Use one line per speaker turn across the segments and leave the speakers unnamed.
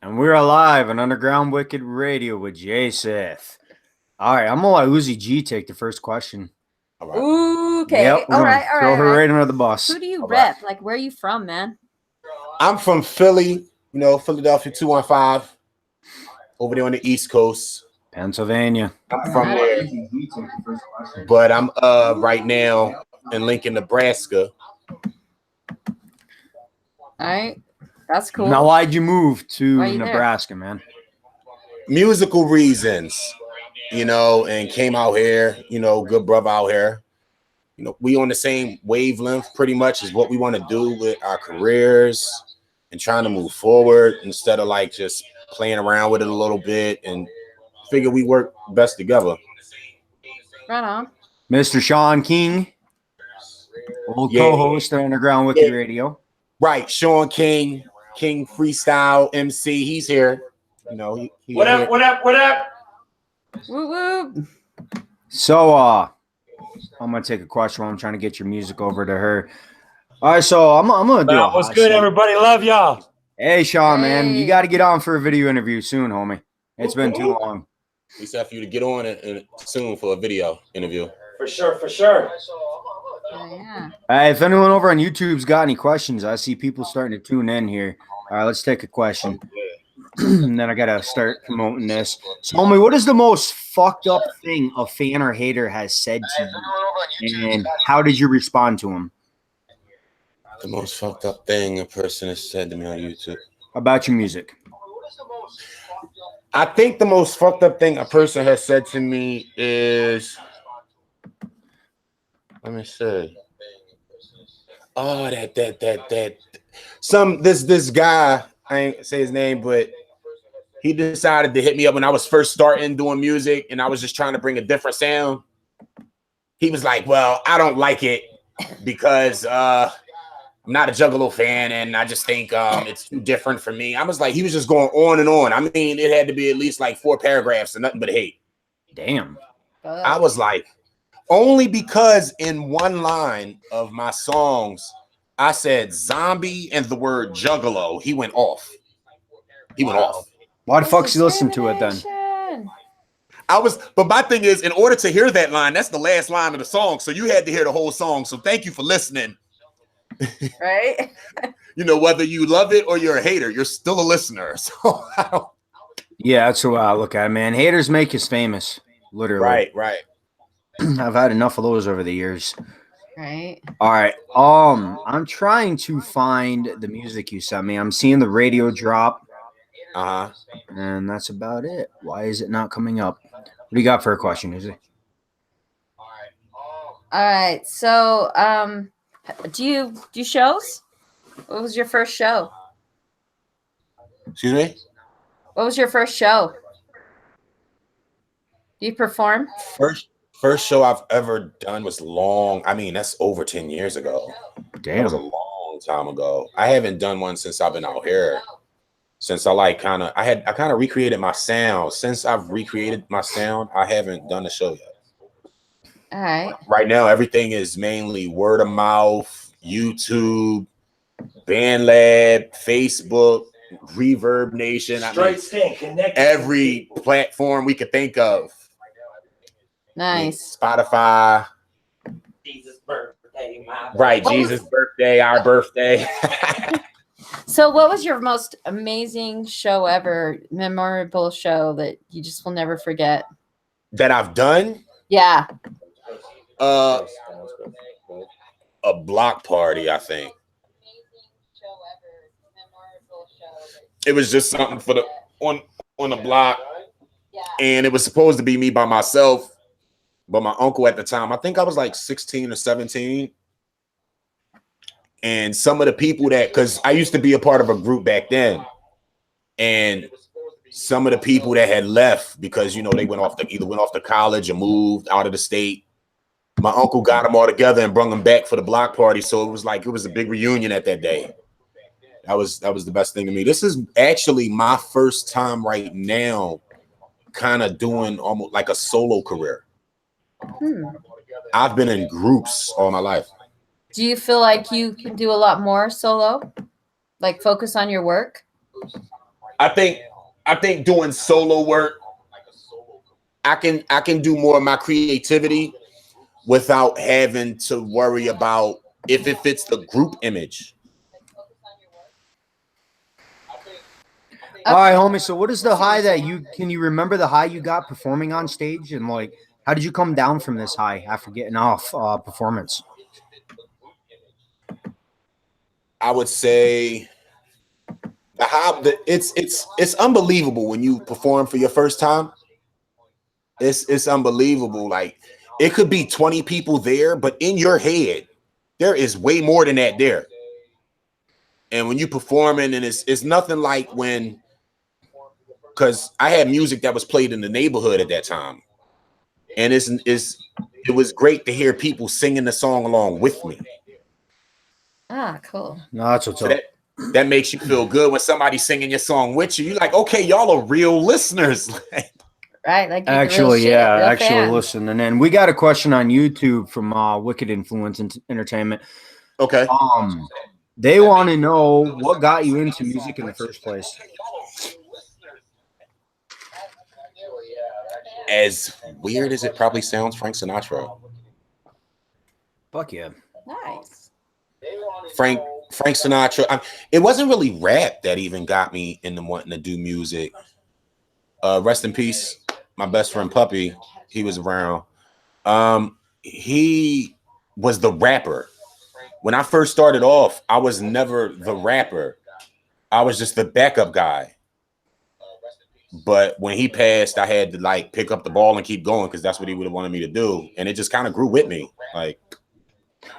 And we're alive on Underground Wicked Radio with Syth. All right, I'm gonna let Uzi G take the first question.
All right.
Ooh, okay.
Yep, we're
all
gonna
right.
throw her right under the bus.
Who do you
All
rep?
right.
Like, where are you from, man?
I'm from Philly, Philadelphia 215, over there on the East Coast.
Pennsylvania.
I'm from there, but I'm right now in Lincoln, Nebraska.
All right, that's cool.
Now, why'd you move to
Why you
Nebraska, man?
Musical reasons, and came out here, good brother out here. We on the same wavelength pretty much is what we want to do with our careers and trying to move forward instead of like just playing around with it a little bit, and figure we work best together.
Right on.
Mr. Sean King, old co-host of Underground Wicked Radio.
Right, Sean King freestyle MC. He's here.
What up? What up? What up?
Woo woo.
So, I'm gonna take a question while I'm trying to get your music over to her. All right, so I'm gonna do.
What's good, everybody? Love y'all.
Hey, Sean, man, you got to get on for a video interview soon, homie. It's been too long.
We said for you to get on it soon for a video interview.
For sure, for sure.
Yeah.
Hey, if anyone over on YouTube's got any questions, I see people starting to tune in here. All right, let's take a question. And then I gotta start promoting this. So, homie, what is the most fucked up thing a fan or hater has said to you, and how did you respond to him?
The most fucked up thing a person has said to me on YouTube
About your music.
I think the most fucked up thing a person has said to me is, let me see. Oh, this guy, I ain't say his name, but he decided to hit me up when I was first starting doing music and I was just trying to bring a different sound. He was like, well, I don't like it because I'm not a Juggalo fan and I just think it's too different for me. I was like, he was just going on and on. I mean, it had to be at least like 4 paragraphs and nothing but hate.
Damn.
I was like, only because in one line of my songs, I said zombie and the word Juggalo. He went off.
Why the fuck you listen to it then?
But my thing is, in order to hear that line, that's the last line of the song. So you had to hear the whole song. So thank you for listening.
Right?
Whether you love it or you're a hater, you're still a listener. So
yeah, that's what I look at, man. Haters make us famous, literally.
Right.
I've had enough of those over the years.
Right.
All right. I'm trying to find the music you sent me. I'm seeing the radio drop. And that's about it. Why is it not coming up? What do you got for a question, Izzy?
All right. So, do you do shows? What was your first show?
Excuse me?
What was your first show? Do you perform?
First show I've ever done was long. I mean, that's over 10 years ago.
Damn.
That was a long time ago. I haven't done one since I've been out here. Since I kind of recreated my sound. Since I've recreated my sound, I haven't done a show yet.
All right.
Right now, everything is mainly word of mouth, YouTube, BandLab, Facebook, Reverb Nation. Every platform we could think of.
Nice.
Spotify.
Jesus' birthday,
Jesus' birthday, our birthday.
So what was your most amazing show ever, memorable show that you just will never forget?
That I've done?
Yeah.
A block party, I think. It was just something for the on the block. And it was supposed to be me by myself. But my uncle at the time, I think I was like 16 or 17. And some of the people because I used to be a part of a group back then. And some of the people that had left because, they either went off to college or moved out of the state. My uncle got them all together and brought them back for the block party. So it was a big reunion at that day. That was the best thing to me. This is actually my first time right now kind of doing almost like a solo career. I've been in groups all my life.
Do you feel like you can do a lot more solo? Like focus on your work?
I think doing solo work, I can do more of my creativity without having to worry about if it fits the group image.
All right, homie. So what is the high that can you remember the high you got performing on stage? And like, how did you come down from this high after getting off performance?
I would say it's unbelievable when you perform for your first time. It's unbelievable. Like it could be 20 people there, but in your head, there is way more than that there. And when you performing, and it's nothing like when, because I had music that was played in the neighborhood at that time, and it was great to hear people singing the song along with me.
Ah, cool.
No, that's what's
So
up.
that makes you feel good when somebody's singing your song with you. You're like, okay, y'all are real listeners.
Right, like
Actually,
real
yeah,
shit, real
actually
fans.
listen. And then we got a question on YouTube from Wicked Influence Entertainment.
Okay.
They want to know what got you into music in the first place.
As weird as it probably sounds, Frank Sinatra.
Fuck yeah.
Nice.
Frank Sinatra. It wasn't really rap that even got me into wanting to do music. Rest in peace, my best friend Puppy. He was around. He was the rapper. When I first started off, I was never the rapper. I was just the backup guy. But when he passed, I had to like pick up the ball and keep going because that's what he would have wanted me to do. And it just kind of grew with me. Like,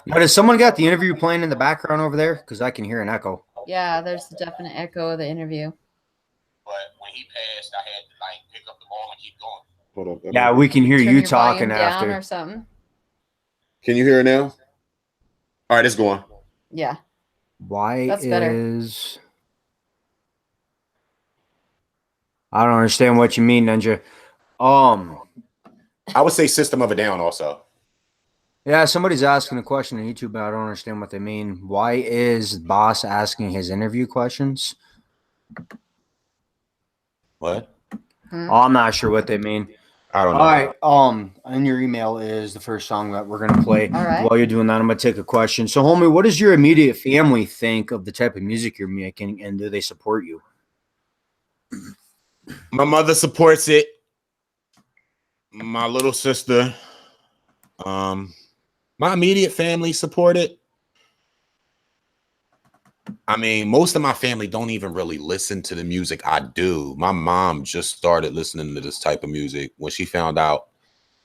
now, does someone got the interview playing in the background over there? Because I can hear an echo.
Yeah, there's a definite echo of the interview.
but when he passed, I had to like pick up the ball and keep going. Hold up.
Yeah, we can hear
Turn
you
your
talking
volume down
after.
or something.
Can you hear it now? All right, it's going.
Yeah.
Why
That's better.
is... I don't understand what you mean, Ninja.
I would say System of a Down also.
Yeah, somebody's asking a question on YouTube, but I don't understand what they mean. Why is Boss asking his interview questions?
What?
Oh, I'm not sure what they mean.
I don't know.
All right. And your email is the first song that we're gonna play.
All right.
While you're doing that, I'm gonna take a question. So, homie, what does your immediate family think of the type of music you're making, and do they support you?
My mother supports it. My little sister. My immediate family support it. I mean, most of my family don't even really listen to the music I do. My mom just started listening to this type of music when she found out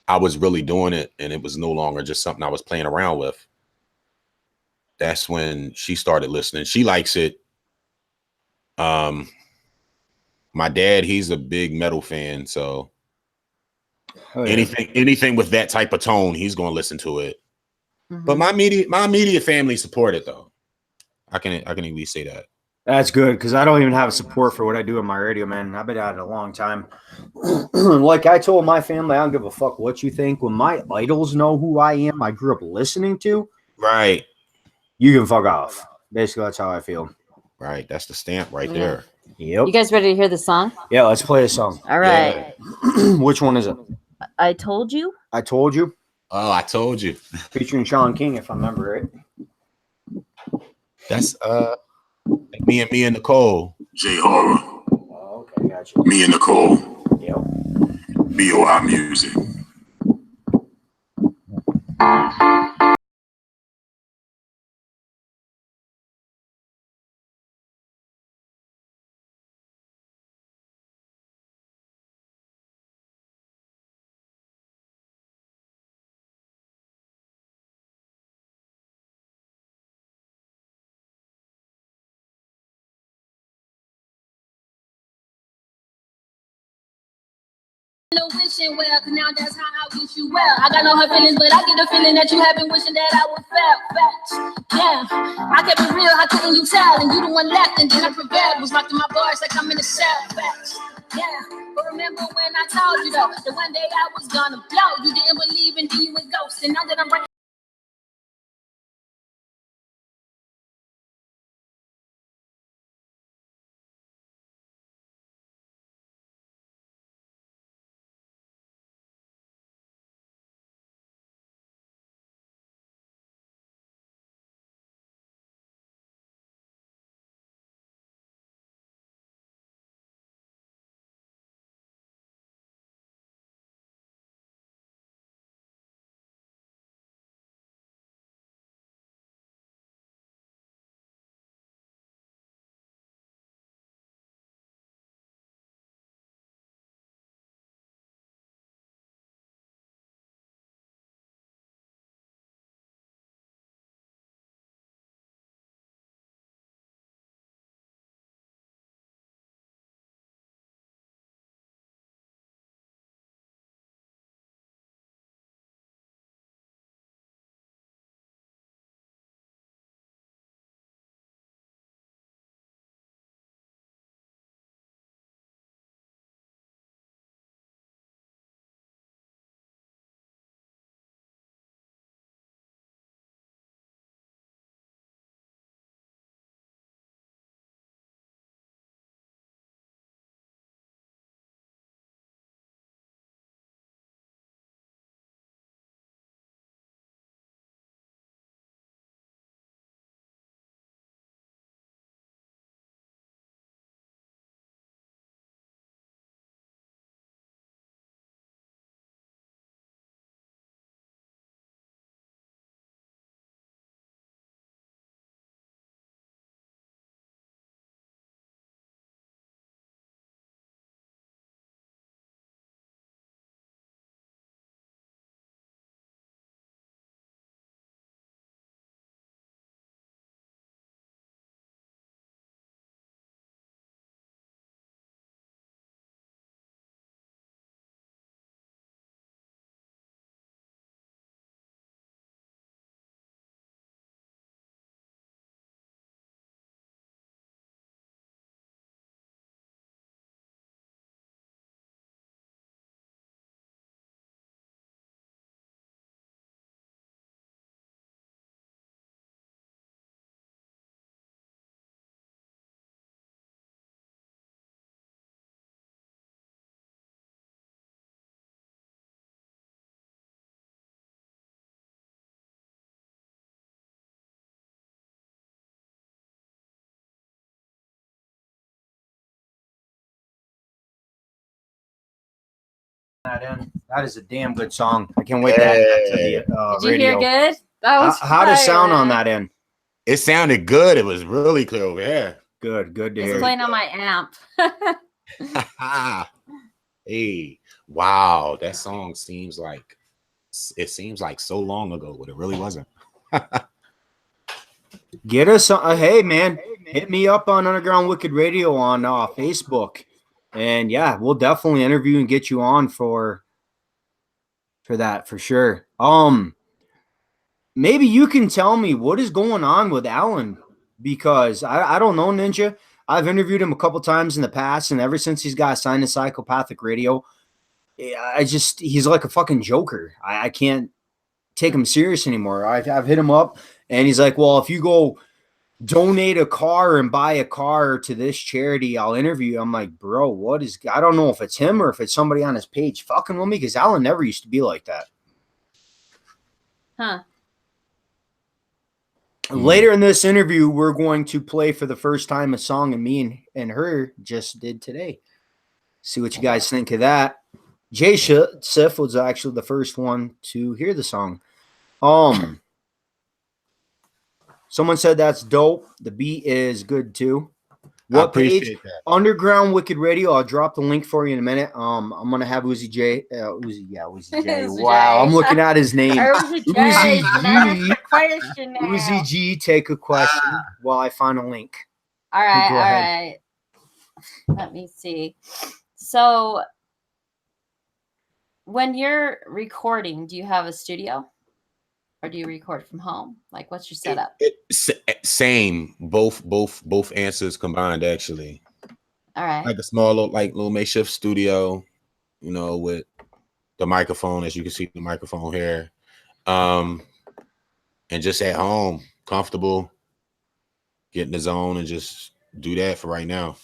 I was really doing it and it was no longer just something I was playing around with. That's when she started listening. She likes it. My dad, he's a big metal fan, so anything with that type of tone, he's going to listen to it.
Mm-hmm.
But my immediate family support it though. I can at least say that.
That's good, because I don't even have support for what I do in my radio, man. I've been at it a long time. Like I told my family, I don't give a fuck what you think. When my idols know who I am, I grew up listening to,
Right.
you can fuck off. Basically, that's how I feel.
Right. That's the stamp right there.
Yep.
You guys ready to hear the song?
Yeah, let's play a song.
All right.
Yeah.
Which one is it?
I Told You.
I Told You.
Oh, I told you.
Featuring Sean King, if I remember right.
That's me and Nicole.
J Horror.
Oh, okay, gotcha.
Me and Nicole.
Yep.
BOI Music.
No wishing well, cause now that's how I wish you well. I got no hard feelings, but I get the feeling that you have been wishing that I would fail. Facts. Yeah, I kept it real, how couldn't you tell? And you the one left, and then I prevailed. Was rocking my bars like I'm in a cell. Facts. Yeah, but remember when I told you though, that one day I was gonna blow. You didn't believe, and then you went ghost. And now that I'm right
That is a damn good song. I can't wait to add that to the
Did you hear
radio.
good? That was
How does sound on
fire.
that end?
It sounded good. It was really clear over here.
Good to
It's
hear.
playing on my amp.
Hey, wow, that song seems like so long ago, but it really wasn't.
Get us, hey man, hit me up on Underground Wicked Radio on Facebook, and yeah, we'll definitely interview and get you on for that for sure. Maybe you can tell me what is going on with Alan, because I don't know, Ninja. I've interviewed him a couple times in the past, and ever since he's got signed to Psychopathic Radio, he's like a fucking joker. I can't take him serious anymore. I've hit him up, and he's like, well, if you go donate a car and buy a car to this charity, I'll interview you. I'm like, bro, what is, I don't know if it's him or if it's somebody on his page fucking with me, because Alan never used to be like that.
Huh.
Later in this interview, we're going to play for the first time a song and me and her just did today. See what you guys think of that. Syth was actually the first one to hear the song. Someone said that's dope. The beat is good too. What page?
That.
Underground Wicked Radio. I'll drop the link for you in a minute. I'm gonna have Uzi J. Uzi J. Wow, I'm looking at his name.
Uzi G.
Uzi G. Take a question while I find a link.
All right,
Go
all
ahead.
right. Let me see. So, when you're recording, do you have a studio, or do you record from home? Like, what's your setup?
Same. Both answers combined, actually.
All right.
Like a small little makeshift studio, you know, with the microphone, as you can see the microphone here. And just at home, comfortable, get in the zone and just do that for right now.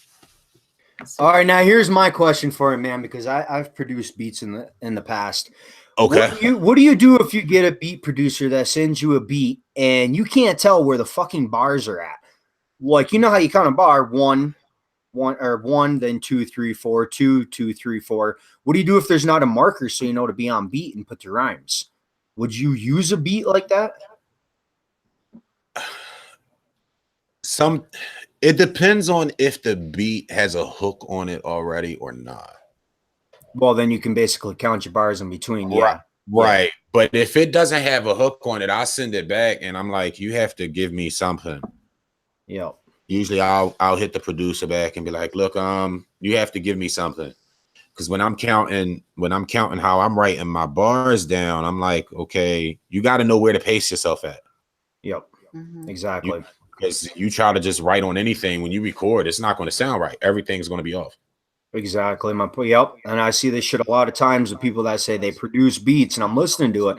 All right, now here's my question for you, man, because I've produced beats in the past.
Okay.
What do you do if you get a beat producer that sends you a beat and you can't tell where the fucking bars are at? Like, you know how you kind of bar one, then 2, 3, 4, 2, 2, 3, 4. What do you do if there's not a marker so you know to be on beat and put your rhymes? Would you use a beat like that?
It depends on if the beat has a hook on it already or not.
Well, then you can basically count your bars in between. Yeah.
Right. But if it doesn't have a hook on it, I'll send it back and I'm like, you have to give me something.
Yep.
Usually I'll hit the producer back and be like, look, you have to give me something. Because when I'm counting how I'm writing my bars down, I'm like, okay, you got to know where to pace yourself at.
Yep. Mm-hmm. Exactly.
Because you try to just write on anything when you record, it's not going to sound right. Everything's going to be off.
Exactly. Yep. And I see this shit a lot of times with people that say they produce beats and I'm listening to it.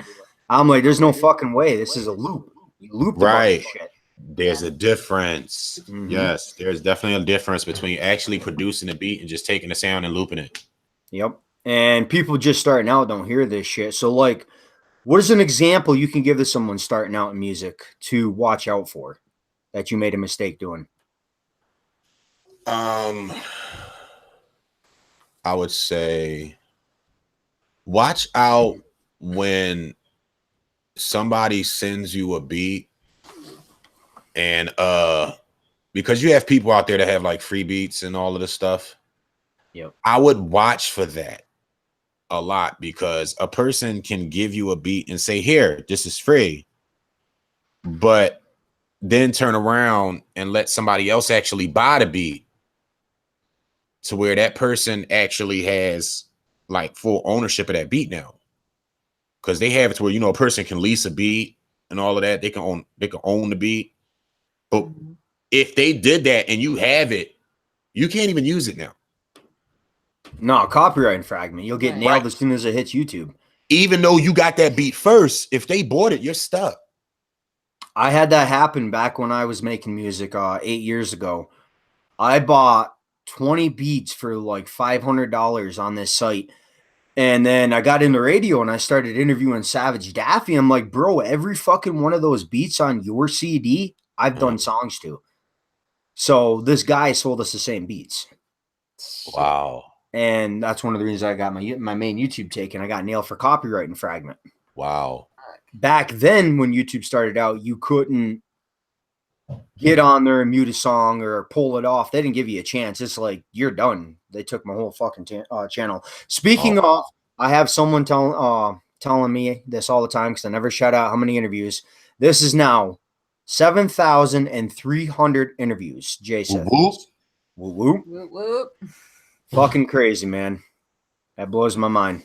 I'm like, there's no fucking way. This is a loop. You loop the
right.
Shit.
There's a difference. Mm-hmm. Yes, there's definitely a difference between actually producing a beat and just taking the sound and looping it.
Yep. And people just starting out don't hear this shit. So, like, what is an example you can give to someone starting out in music to watch out for that you made a mistake doing?
I would say watch out when somebody sends you a beat and because you have people out there that have like free beats and all of this stuff.
Yep.
I would watch for that a lot because a person can give you a beat and say, here, this is free, but then turn around and let somebody else actually buy the beat to where that person actually has like full ownership of that beat now. Because they have it to where, you know, a person can lease a beat and all of that. They can own the beat. But if they did that and you have it, you can't even use it now.
No, copyright infringement. You'll get nailed as soon as it hits YouTube.
Even though you got that beat first, if they bought it, you're stuck.
I had that happen back when I was making music 8 years ago. I bought 20 beats for like $500 on this site. And then I got into radio and I started interviewing Savage Daffy. I'm like, bro, every fucking one of those beats on your CD, I've done songs to. So this guy sold us the same beats.
Wow.
And that's one of the reasons I got my main YouTube taken. I got nailed for copyright infringement.
Wow.
Back then, when YouTube started out, you couldn't get on there and mute a song or pull it off. They didn't give you a chance. It's like, you're done. They took my whole fucking channel. Speaking of, I have someone telling me this all the time because I never shout out how many interviews. This is now 7,300 interviews, Jason.
Whoop.
Whoop.
Whoop, whoop.
Fucking crazy, man. That blows my mind.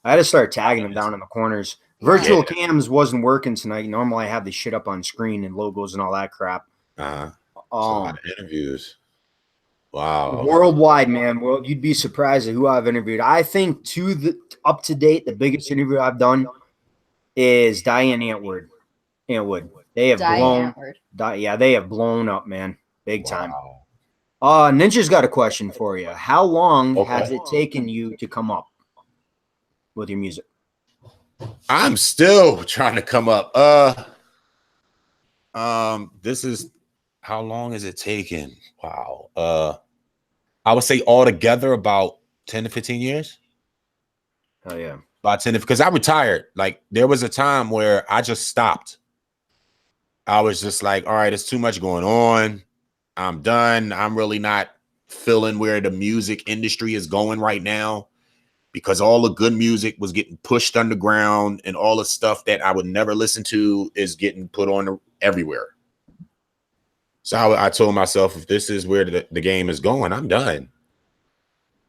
I had to start tagging them down in the corners. Virtual cams wasn't working tonight. Normally I have this shit up on screen and logos and all that crap.
A lot of interviews. Wow.
Worldwide, man. Well, you'd be surprised at who I've interviewed. I think up to date, the biggest interview I've done is Diane Antwood. They have they have blown up, man. Big time. Ninja's got a question for you. How long has it taken you to come up with your music?
I'm still trying to come up. This is how long has it taken? Wow. I would say altogether about 10 to 15 years.
Oh yeah.
About 10 because I retired. Like there was a time where I just stopped. I was just like, all right, it's too much going on. I'm done. I'm really not feeling where the music industry is going right now because all the good music was getting pushed underground and all the stuff that I would never listen to is getting put on everywhere. So I told myself, if this is where the game is going, I'm done.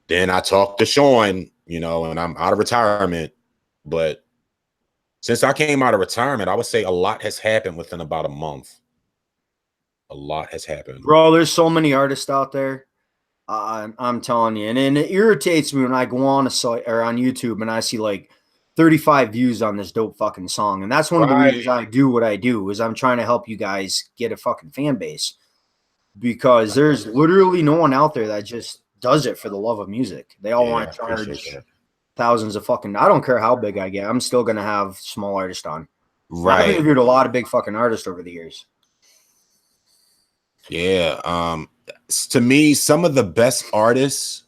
Then I talked to Sean, and I'm out of retirement. But since I came out of retirement, I would say a lot has happened within about a month. A lot has happened.
Bro, there's so many artists out there. I'm telling you. And it irritates me when I go on a site or on YouTube and I see like 35 views on this dope fucking song. And that's one of the reasons I do what I do is I'm trying to help you guys get a fucking fan base. Because there's literally no one out there that just does it for the love of music. They all want to charge thousands of fucking. I don't care how big I get. I'm still gonna have small artists on.
Right.
I've interviewed a lot of big fucking artists over the years.
Yeah. To me, some of the best artists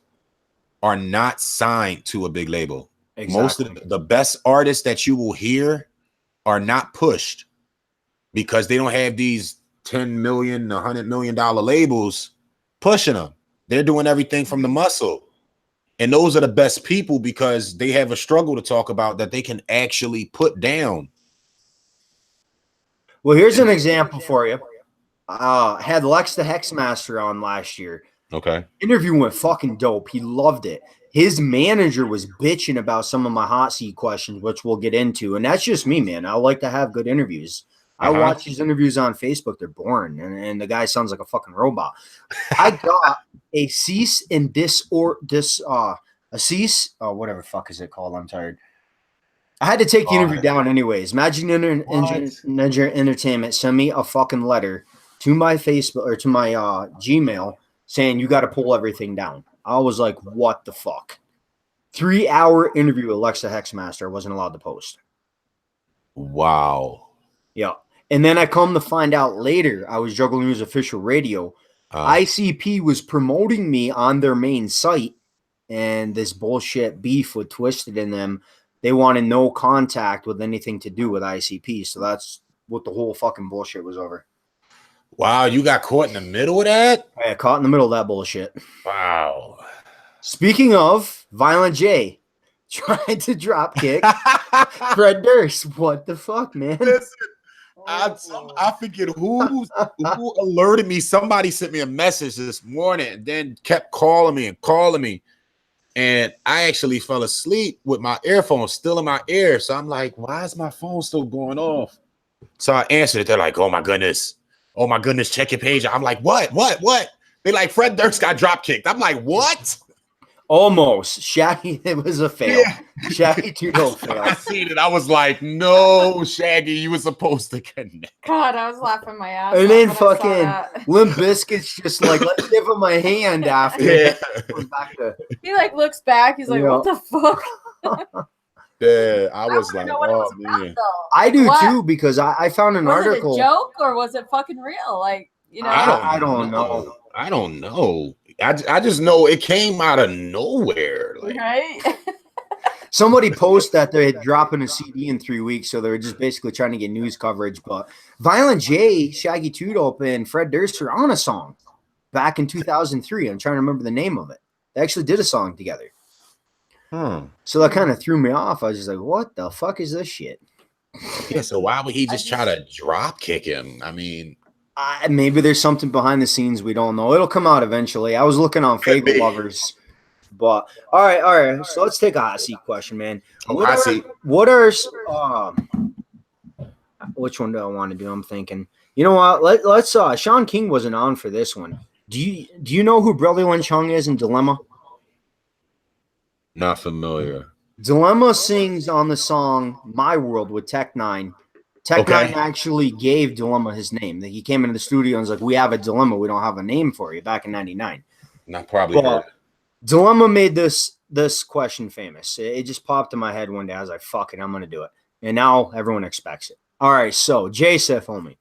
are not signed to a big label. Exactly. Most of the best artists that you will hear are not pushed because they don't have these 10 million, $100 million labels pushing them. They're doing everything from the muscle. And those are the best people because they have a struggle to talk about that they can actually put down.
Well, here's an example for you. Had Lex the Hexmaster on last year.
Okay.
Interview went fucking dope. He loved it. His manager was bitching about some of my hot seat questions, which we'll get into. And that's just me, man. I like to have good interviews. I watch these interviews on Facebook. They're boring. And the guy sounds like a fucking robot. I got a cease and whatever the fuck is it called? I'm tired. I had to take the interview down anyways. Imagine Ninja Entertainment send me a fucking letter to my Facebook or to my Gmail saying you got to pull everything down. I was like, what the fuck? 3-hour interview with Alexa Hexmaster. I wasn't allowed to post.
Wow.
Yeah. And then I come to find out later, I was Juggle News official radio. ICP was promoting me on their main site, and this bullshit beef with Twisted in them. They wanted no contact with anything to do with ICP. So that's what the whole fucking bullshit was over.
Wow, you got caught in the middle of that?
I got caught in the middle of that bullshit.
Wow.
Speaking of, Violent J tried to drop kick Fred Durst. What the fuck, man?
Listen, I forget who alerted me. Somebody sent me a message this morning and then kept calling me. And I actually fell asleep with my earphones still in my ear. So I'm like, why is my phone still going off? So I answered it. They're like, oh my goodness, check your page. I'm like, what? They like, Fred Durst got drop kicked. I'm like, what?
Almost. Shaggy, it was a fail. Yeah. Shaggy 2-0 fail.
I seen it. I was like, no, Shaggy, you were supposed to connect.
God, I was laughing my ass.
And then fucking Limp Bizkit's just like, let's give him a hand after.
Yeah.
He like looks back. He's like, what the fuck?
Yeah, I was like, oh man.
I do too, because I found an article.
Was it a joke or was it fucking real? Like,
I don't know.
I don't know. I just know it came out of nowhere. Like,
Right?
Somebody posted that they had dropping a CD in 3 weeks, so they were just basically trying to get news coverage. But Violent J, Shaggy Two Dope, and Fred Durst were on a song back in 2003. I'm trying to remember the name of it. They actually did a song together. So that kind of threw me off. I was just like, what the fuck is this shit?
Yeah, so why would he just try to drop kick him? I mean,
maybe there's something behind the scenes we don't know. It'll come out eventually. I was looking on Fable Lovers. But all right. So let's take a hot seat question, man. Which one do I want to do? I'm thinking. You know what? Let's Sean King wasn't on for this one. Do you know who Brother Lynch Hung is in Dilemma?
not familiar.
Dilemma sings on the song My World with Tech Nine. Tech Nine actually gave Dilemma his name. He came into the studio and was like, "We have a dilemma. We don't have a name for you." Back in '99.
Not probably heard.
Dilemma made this question famous. It just popped in my head one day. I was like, "Fuck it, I'm gonna do it." And now everyone expects it. All right, so Syth, homie,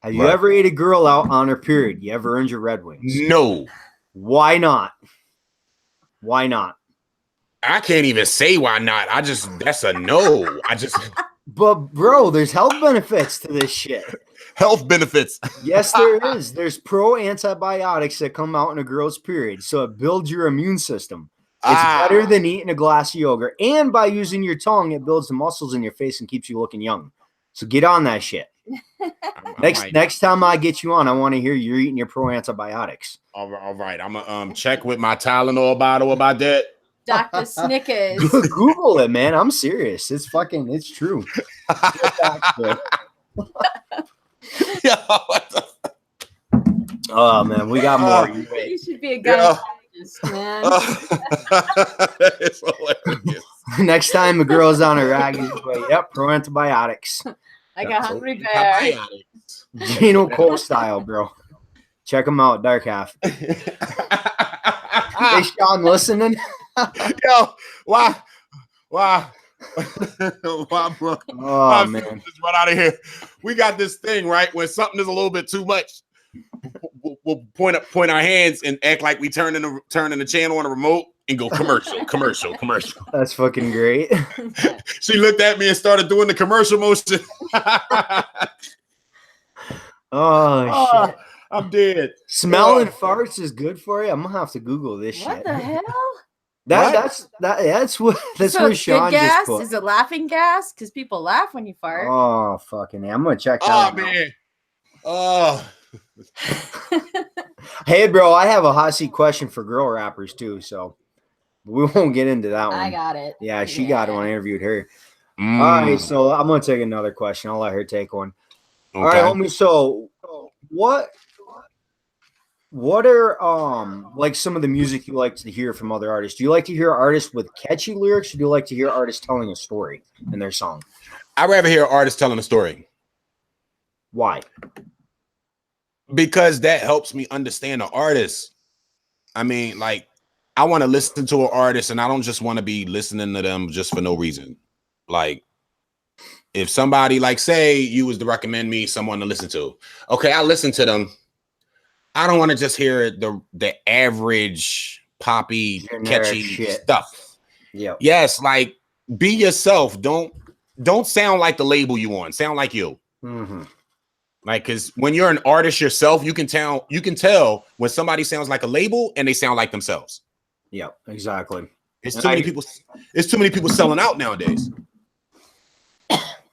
have you ever ate a girl out on her period? You ever earned your Red Wings?
No.
Why not? Why not?
I can't even say why not. That's a no.
But bro, there's health benefits to this shit.
Health benefits.
Yes, there is. There's pro antibiotics that come out in a girl's period, so it builds your immune system. It's better than eating a glass of yogurt. And by using your tongue, it builds the muscles in your face and keeps you looking young. So get on that shit. Next time I get you on, I want to hear you're eating your pro antibiotics.
All right. I'm gonna check with my Tylenol bottle about that.
djsnickerz.
Google it, man. I'm serious. It's true. Oh man, we got more.
You should be a gynecologist, man.
It's hilarious.
Next time a girl's on her rag, yep, pro antibiotics.
I got hungry bear.
Gino Cole style, bro. Check them out, Dark Half. Hey, Sean, listening?
Yo, why, bro?
Oh man,
just run out of here. We got this thing right when something is a little bit too much. We'll point our hands and act like we turn in the channel on the remote and go commercial.
That's fucking great.
She looked at me and started doing the commercial motion.
Oh shit.
I'm dead.
Smelling farts is good for you. I'm gonna have to Google this shit.
What the hell?
That's what
So
Sean
gas?
just put.
Is it laughing gas? Because people laugh when you fart.
Oh fucking! I'm gonna check that
Oh
out.
man. Oh.
Hey, bro, I have a hot seat question for girl rappers too, so we won't get into that one.
I got it.
Yeah, she got it when I interviewed her. All right, so I'm gonna take another question. I'll let her take one.
Okay.
All right, homie. So, what are like some of the music you like to hear from other artists? Do you like to hear artists with catchy lyrics, or do you like to hear artists telling a story in their song?
I'd rather hear artists telling a story.
Why?
Because that helps me understand the artist. I mean, like, I want to listen to an artist and I don't just want to be listening to them just for no reason. Like, if somebody, like, say you was to recommend me someone to listen to, okay, I listen to them. I don't want to just hear the average poppy, catchy stuff.
Yeah.
Yes, like, be yourself. Don't sound like the label you on. Sound like you.
Mm-hmm.
Like, because when you're an artist yourself, you can tell when somebody sounds like a label and they sound like themselves.
Yeah, exactly.
It's too many people selling out nowadays.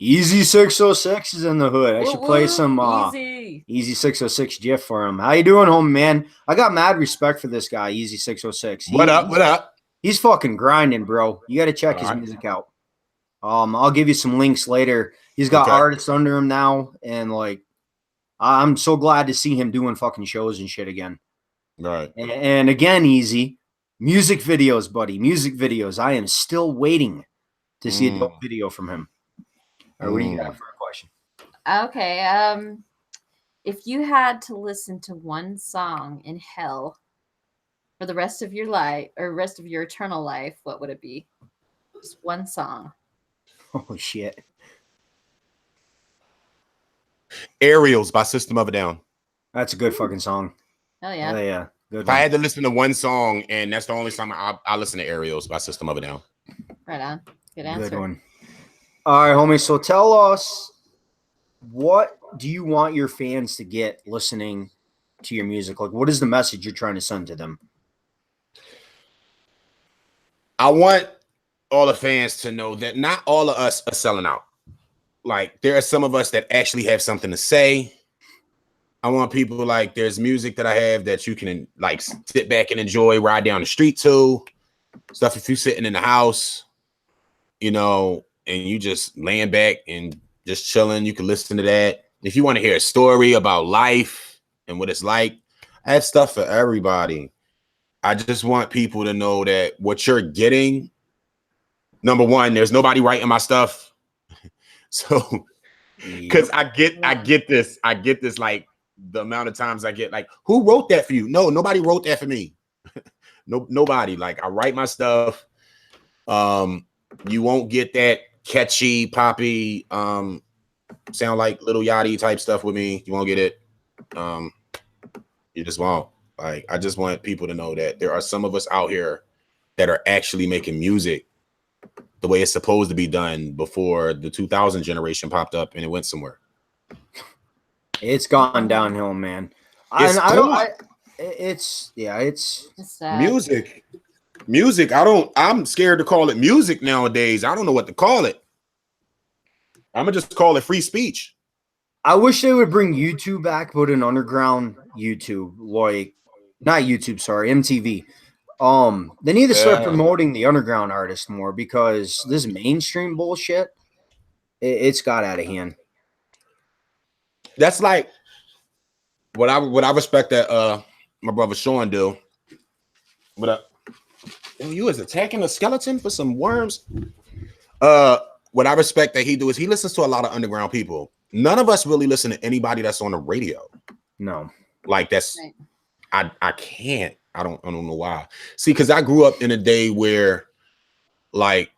Easy 606 is in the hood. I should play some
Easy
606 GIF for him. How you doing, home man? I got mad respect for this guy, Easy 606.
What up?
He's fucking grinding, bro. You got to check his music out. I'll give you some links later. He's got artists under him now, and like, I'm so glad to see him doing fucking shows and shit again.
Right.
And again, Easy, music videos, buddy. Music videos. I am still waiting to see a dope video from him. All right, what do you got for a question?
Okay. If you had to listen to one song in hell for the rest of your life or rest of your eternal life, what would it be? Just one song.
Oh shit.
Aerials by System of a Down.
That's a good fucking song.
Hell yeah.
Oh yeah.
If I had to listen to one song, and that's the only song I listen to Aerials by System of a Down.
Right on. Good answer.
Good one. All right, homie. So tell us, what do you want your fans to get listening to your music? Like, what is the message you're trying to send to them?
I want all the fans to know that not all of us are selling out. Like, there are some of us that actually have something to say. I want people like, there's music that I have that you can like sit back and enjoy, ride down the street to. Stuff if you're sitting in the house, you know, and you just laying back and just chilling, you can listen to that. If you want to hear a story about life and what it's like, I have stuff for everybody. I just want people to know that what you're getting, number one, there's nobody writing my stuff. So, because I get this like the amount of times I get like, who wrote that for you? No, nobody wrote that for me. Nobody. Like, I write my stuff. You won't get that catchy, poppy, sound like Lil Yachty type stuff with me. You won't get it. You just won't. Like, I just want people to know that there are some of us out here that are actually making music the way it's supposed to be done before the 2000 generation popped up and it went somewhere.
It's gone downhill, man.
It's
sad.
Music. I'm scared to call it music nowadays. I don't know what to call it. I'm gonna just call it free speech.
I wish they would bring YouTube back, but an underground YouTube, like not YouTube, sorry, MTV. They need to start promoting the underground artists more, because this mainstream bullshit, it's got out of hand.
That's like what I respect that my brother Sean do. What you was attacking a skeleton for some worms. What I respect that he do is he listens to a lot of underground people. None of us really listen to anybody that's on the radio.
No,
like that's right. I can't. I don't know why. See, because I grew up in a day where like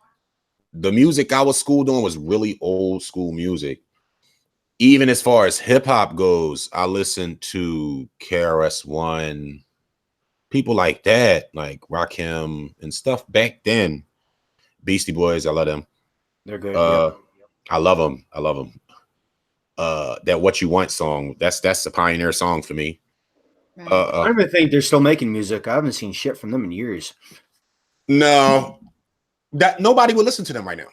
the music I was schooled on was really old school music. Even as far as hip hop goes, I listened to KRS-One, people like that, like Rakim and stuff back then. Beastie Boys, I love them.
They're good. Yeah.
I love them. That What You Want song, that's a pioneer song for me.
I don't even think they're still making music. I haven't seen shit from them in years.
No, that nobody would listen to them right now.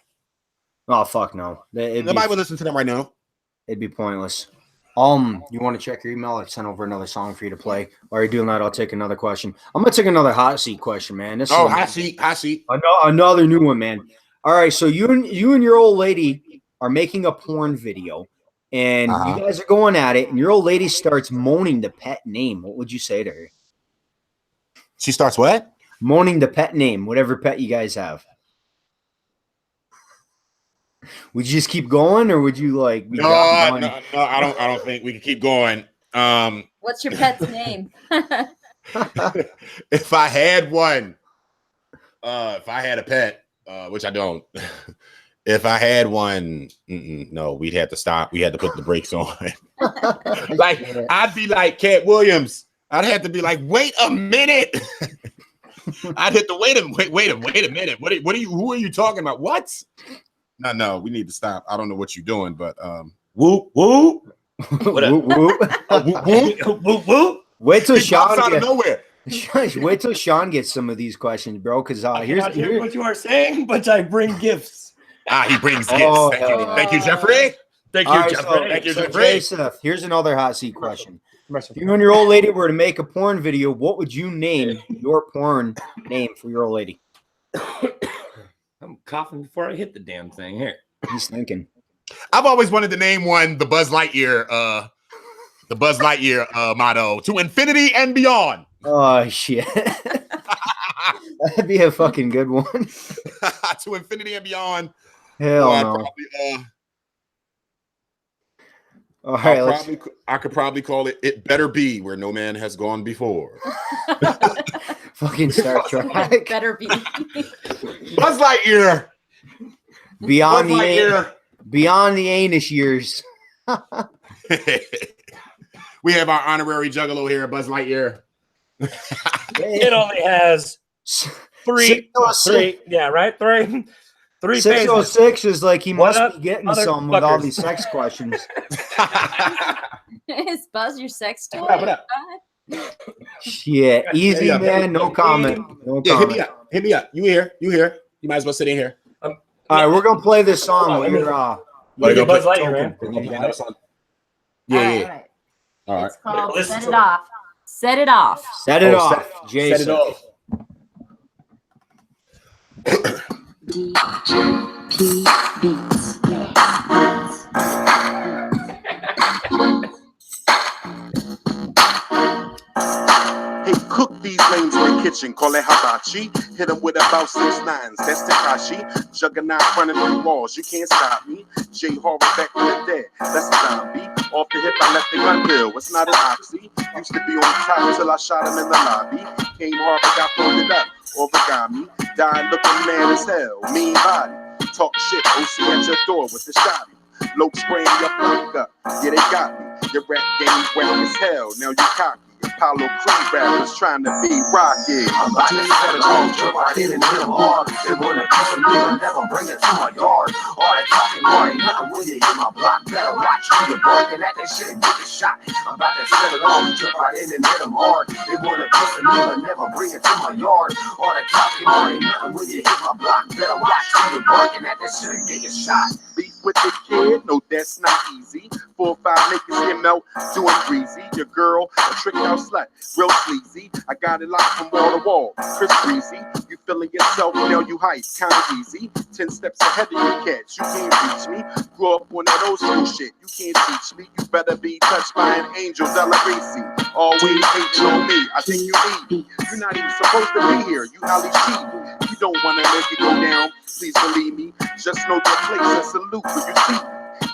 Oh fuck no!
Nobody would listen to them right now.
It'd be pointless. You want to check your email? I'll send over another song for you to play. While you're doing that, I'll take another question. I'm gonna take another hot seat question, man.
Hot seat.
Another new one, man. All right, so you and your old lady are making a porn video, and you guys are going at it, and your old lady starts moaning the pet name. What would you say to her?
She starts what?
Moaning the pet name, whatever pet you guys have. Would you just keep going, or would you like?
No, I don't think we can keep going.
What's your pet's name?
If I had one, if I had a pet, which I don't. If I had one, no, we'd have to stop. We had to put the brakes on. Like, I'd be like Cat Williams. I'd have to be like, wait a minute. I'd have to wait a minute. Who are you talking about? What? No, we need to stop. I don't know what you're doing, but whoop whoop. What up? Whoop whoop.
Wait till Sean
out of nowhere.
Wait till Sean gets some of these questions, bro. Because here's
what you are saying, but I bring gifts.
He brings gifts. Thank you, Jeffrey. Thank you, Jeffrey.
Syth, here's another hot seat question. If you and your old lady were to make a porn video, what would you name your porn name for your old lady?
I'm coughing before I hit the damn thing. Here.
He's thinking.
I've always wanted to name one the Buzz Lightyear motto, to infinity and beyond.
Oh shit. That'd be a fucking good one.
To infinity and beyond.
Hell no. All right,
I could probably call it "It Better Be Where No Man Has Gone Before."
Fucking Star Trek.
It better be.
Buzz Lightyear.
Beyond the anus years.
We have our honorary juggalo here, Buzz Lightyear.
It only has three. Yeah, right. Three phases.
606 is like he
What
must
up,
be getting some with all
motherfuckers?
these sex questions.
Is Buzz your sex toy?
What up?
Yeah, easy,
Yeah,
man. No comment. No
Yeah, hit me
comment.
up. Hit me up. You here? You here? You might as well sit in here.
All right, we're gonna play this song with your
What are you
Buzz
gonna
Lightyear,
play?
man.
You got it?
Yeah,
All right,
yeah.
all right.
All right.
It's called
Listen
Set
to
It
it.
Off. Set It Off.
Set it off,
Set it
Jason.
off.
Hey, cook these lanes in the kitchen, call it hibachi. Hit them with about 6 9s, that's Takashi. Juggernaut running through walls, you can't stop me. J Horror back from the dead, that's a zombie. Off the hip, I left the gun bill, it's not an oxy. Used to be on top till I shot him in the lobby. Came hard, got folded up, origami. Died looking mad as hell, mean body. Talk shit, OC at your door with the shotty. Low spraying your block up, yeah, they got me. Your rap game whack as hell, now you cocky. Apollo Creed rappers trying to be Rocky.
I'm about to set it off, jump right in and hit them hard. They want a piece of me, but never bring it to my yard. All that talking, boy, ain't nothing when you hit my block. Better watch who you're barking at that shit and get the shot. I'm about to set it off, jump right in and hit them hard. They want a piece of me, but never bring it to my yard. All that talking, boy, ain't nothing when you hit my block. Better watch who you're barking at that shit and get your shot.
Beef with the kid, no, that's not easy. 4 or 5 niggas get melt, doing breezy. Your girl, a tricked out slut, real sleazy. I got it locked from wall to wall, Chris Breezy. You feeling yourself, now you hype, kinda easy. 10 steps ahead of you cats, you can't reach me. Grew up on that old school shit, you can't teach me. You better be touched by an angel, Della Gracie. Always hating on me, I think you need me. You're not even supposed to be here, you highly cheat. You don't wanna make it go down, please believe me. Just know your place and salute when you see me.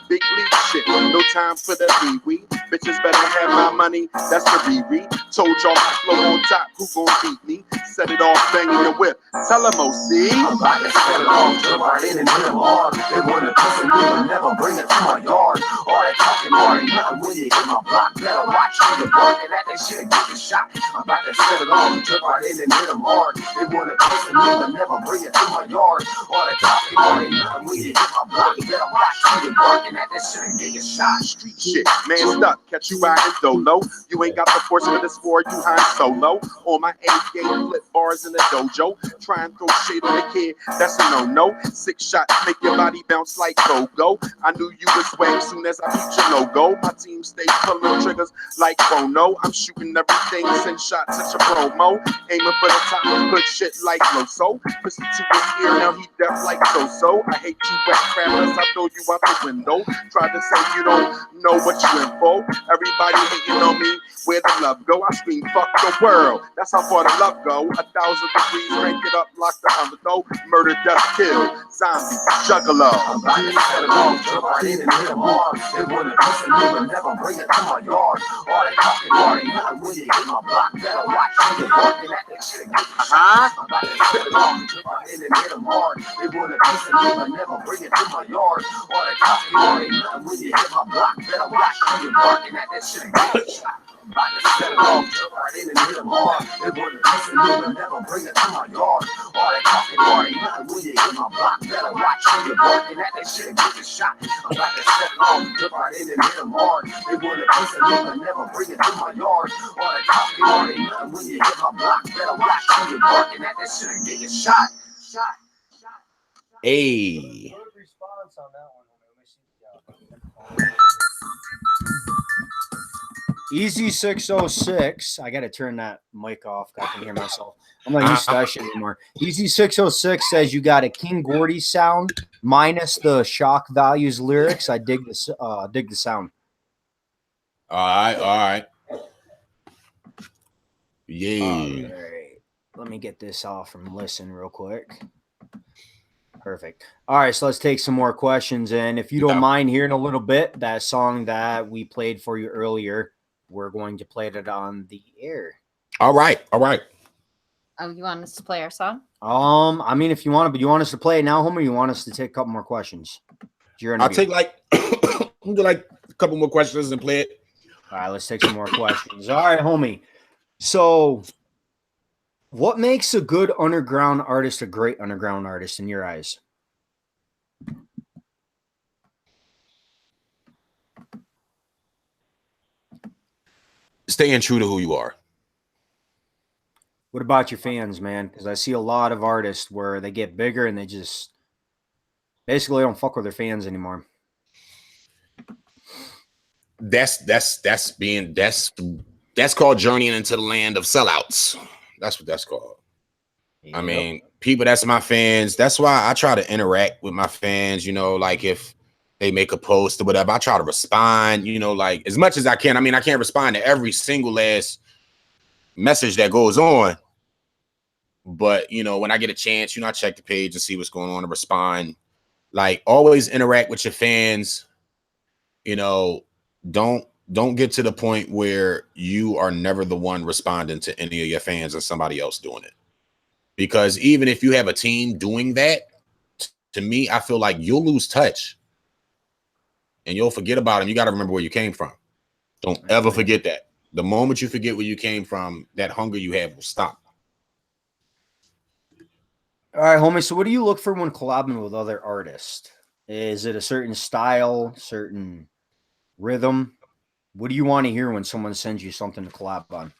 Big league shit, no time for the wee-wee. Bitches better have my money, that's the Riri. Told y'all my flow on top, who gon' beat me? Set it off, banging the whip, tell them OC.
I'm about to set it off, jump right in and hit them hard. They want a piece of me, but never bring it to my yard. All that talking, boy, ain't nothing when you hit my block. Better watch who you're barking at that shit and get the shot. I'm about to set it off, jump right in and hit them hard. They want a piece of me, but never bring it to my yard. All that talking, boy, ain't nothing when you hit my block. Better watch who you're barking at that shit and get your shot.
Street shit, man stuck, catch you riding dolo. You ain't got the force for this war, you high solo. On my A-game, flip bars in the dojo. Try and throw shade on the kid, that's a no-no. 6 shots, make your body bounce like go-go. I knew you was swag soon as I beat your logo. My team stay pulling triggers like Chrono. I'm shooting everything, send shots at your promo. Aiming for the top, put shit like Loso. Pussy to his ear, now he deaf like So-So. I hate you wet crappers, I throw you out the window. Try to say you don't know what you in for. Everybody hating on me, where the love go? I scream, fuck the world. That's how far the love go. 1,000 degrees, rank it up, lock the undertow. Murder, death, kill, zombie, juggalo.
I'm about to set it off, jump right in and hit them hard. They want a piece of me, but never bring it to my yard. All that talking, boy, ain't nothing when you hit my block. Better watch who you're barking at that shit and get the shot. I'm about to set it off, jump right in and hit them hard. They want a piece of me, but never bring it to my yard. All that talking, boy, ain't nothing when you hit my block. Better watch who you're barking at that shit and get the shot. I'm about to set it off, jump right in and hit them hard. They want a piece of me, but never bring it to my yard. All that talking, boy, ain't nothing when you hit my block. Better watch who you're barking at that shit and get the shot. I'm about to set it off, jump right in and hit them hard. They want a piece of me, but never bring it to my yard. All that talking, boy, ain't nothing when you hit my block. Better watch who you're barking at that shit and get your shot.
Hey.
Easy 606. I gotta turn that mic off. I can hear myself. I'm not used to that shit anymore. Easy 606 says you got a King Gordy sound minus the shock values lyrics. I dig this. Dig the sound.
All right. Yeah.
All right. Let me get this off from listen real quick. Perfect. All right, so let's take some more questions. And if you don't mind hearing a little bit, that song that we played for you earlier, we're going to play it on the air.
All right.
Oh, you want us to play our song?
I mean, if you want to, but you want us to play it now, homie, or you want us to take a couple more questions?
I'll take we'll do like a couple more questions and play it.
All right, let's take some more questions. All right, homie. So, what makes a good underground artist a great underground artist in your eyes?
Staying true to who you are.
What about your fans, man? Because I see a lot of artists where they get bigger and they just basically don't fuck with their fans anymore.
That's called journeying into the land of sellouts. That's what that's called. Yep. I mean, people that's my fans. That's why I try to interact with my fans. You know, like if they make a post or whatever, I try to respond. You know, like as much as I can. I mean, I can't respond to every single last message that goes on, but you know, when I get a chance, you know, I check the page and see what's going on and respond. Like always interact with your fans. You know, don't get to the point where you are never the one responding to any of your fans and somebody else doing it. Because even if you have a team doing that, to me, I feel like you'll lose touch and you'll forget about them. You got to remember where you came from. Don't ever forget that. The moment you forget where you came from, that hunger you have will stop.
All right, homie. So what do you look for when collabing with other artists? Is it a certain style, certain rhythm? What do you want to hear when someone sends you something to collab on?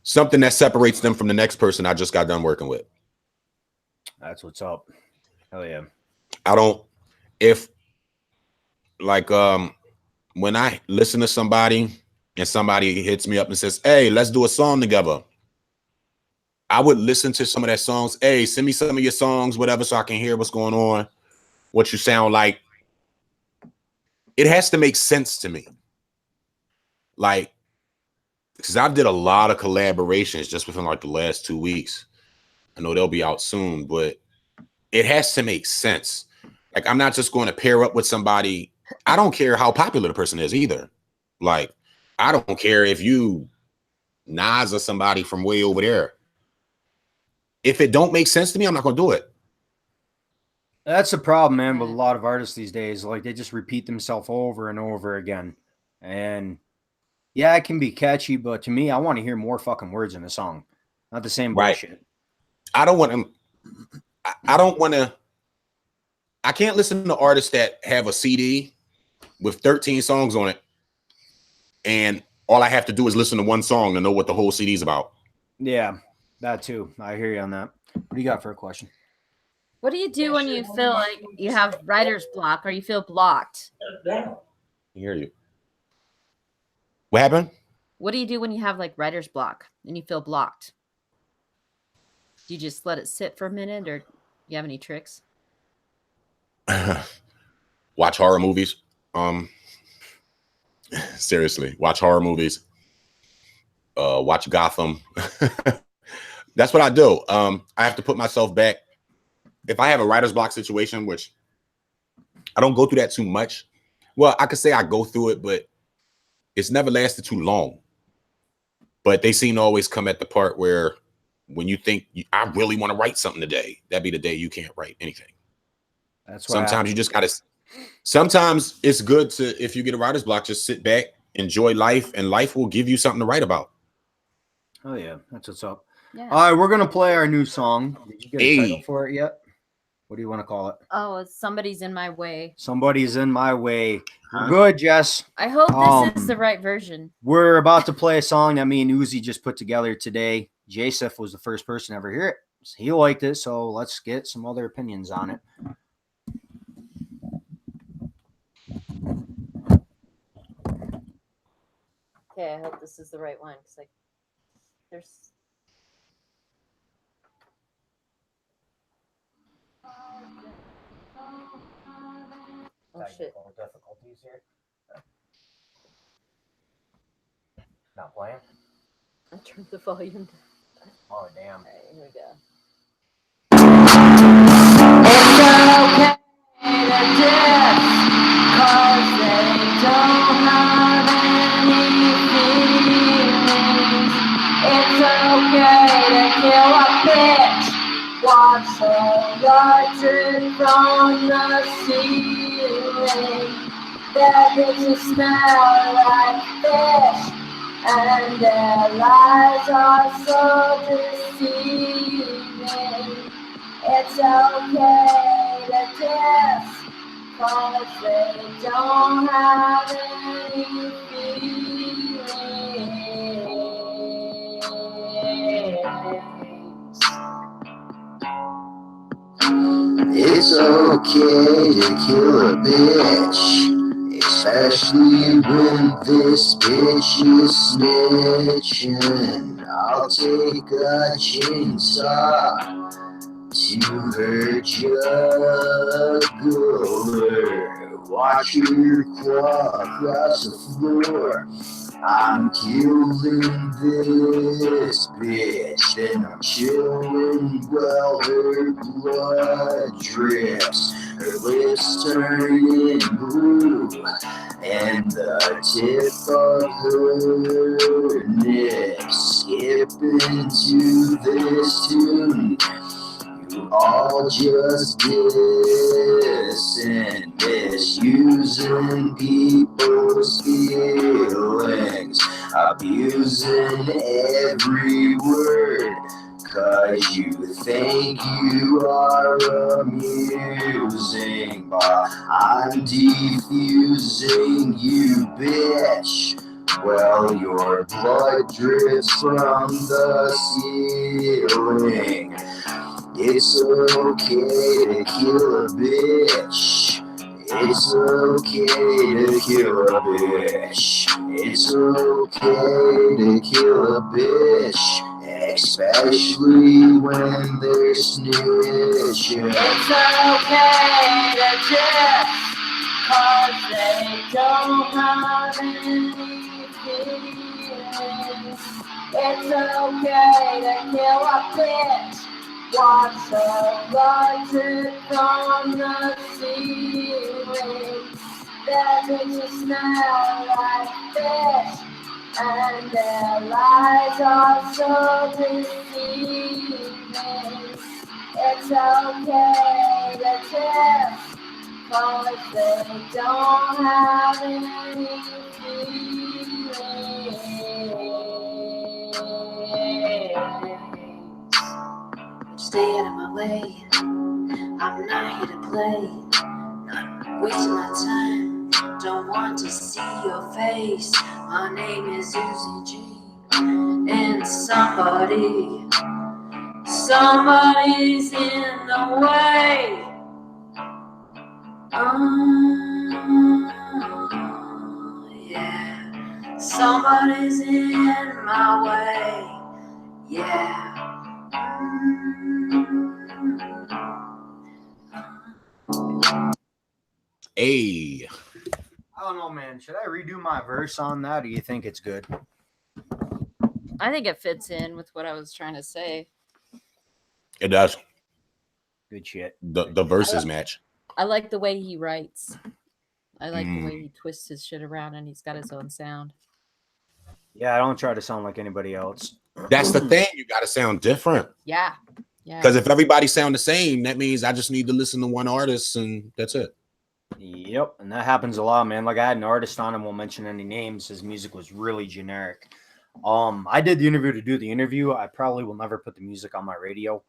Something that separates them from the next person I just got done working with.
That's what's up. Hell yeah.
When I listen to somebody and somebody hits me up and says, hey, let's do a song together, I would listen to some of that songs. Hey, send me some of your songs, whatever, so I can hear what's going on, what you sound like. It has to make sense to me. Like, because I've did a lot of collaborations just within like the last 2 weeks. I know they'll be out soon, but it has to make sense. Like, I'm not just going to pair up with somebody. I don't care how popular the person is either. Like, I don't care if you Nas or somebody from way over there. If it don't make sense to me, I'm not going to do it.
That's the problem, man, with a lot of artists these days. Like, they just repeat themselves over and over again. And yeah, it can be catchy, but to me, I want to hear more fucking words in a song, not the same bullshit.
I can't listen to artists that have a CD with 13 songs on it, and all I have to do is listen to one song to know what the whole CD is about.
Yeah, that too. I hear you on that. What do you got for a question?
What do you do when you feel like you have writer's block or you feel blocked?
I hear you. What happened?
What do you do when you have like writer's block and you feel blocked? Do you just let it sit for a minute, or do you have any tricks?
Watch horror movies. Seriously, watch horror movies. Watch Gotham. That's what I do. I have to put myself back. If I have a writer's block situation, which I don't go through that too much. Well, I could say I go through it, but it's never lasted too long. But they seem to always come at the part where when you think, I really want to write something today, that'd be the day you can't write anything.
That's why
sometimes you just got to, sometimes it's good to, if you get a writer's block, just sit back, enjoy life, and life will give you something to write about.
Oh, yeah. That's what's up.
Yeah.
All right, we're going to play our new song. Did you get a title for it yet? What do you want to call it?
Oh, it's Somebody's in My Way.
Somebody's in My Way. We're good, Jess.
I hope this is the right version.
We're about to play a song that me and Uzi just put together today. Syth was the first person to ever hear it. He liked it, so let's get some other opinions on it.
Okay, I hope this is the right one, because like there's shit.
Difficulties here. Not playing.
I turned the volume down.
Oh damn.
Alright, here we go.
It's okay to dip, 'cause they don't have any feelings. It's okay to kill a bitch, watch her darting from the ceiling. That bitch smell like fish,
and their lies are so deceiving. It's okay to kiss, 'cause they don't have any feelings.
It's okay to kill a bitch, especially when this bitch is snitching. I'll take a chainsaw to her jugular. Watch her crawl across the floor. I'm killing this bitch, then I'm chilling while her blood drips. Her lips turning blue, and the tip of her lips skipping to this tune. You all just diss and misusing people's feelings, abusing every word, 'cause you think you are amusing, but I'm defusing you, bitch. Well, your blood drips from the ceiling. It's okay to kill a bitch. It's okay to kill a bitch. It's okay to kill a bitch, especially when they're snitching.
It's okay to kiss, 'cause they don't have any feelings. It's okay to kill a bitch. Watch her blood drip from the ceiling. Their bitches smell like fish, and their lies are so deceiving. It's okay to kiss, 'cause they don't have any feelings. Stay out of my way, I'm not here to play. Not wasting my time, don't want to see your face. My name is Uzi G, and somebody's in the way. Yeah, somebody's in my way. Yeah.
Hey,
I don't know, man. Should I redo my verse on that, or do you think it's good?
I think it fits in with what I was trying to say.
it does.
Good shit.
The verses match.
I like the way he writes. I like the way he twists his shit around, and he's got his own sound.
Yeah, I don't try to sound like anybody else.
That's the thing. You got to sound different.
Yeah. Yeah.
Because if everybody sound the same, that means I just need to listen to one artist and that's it.
Yep, and that happens a lot, man. Like I had an artist on, and won't mention any names. His music was really generic. I did the interview to do the interview. I probably will never put the music on my radio.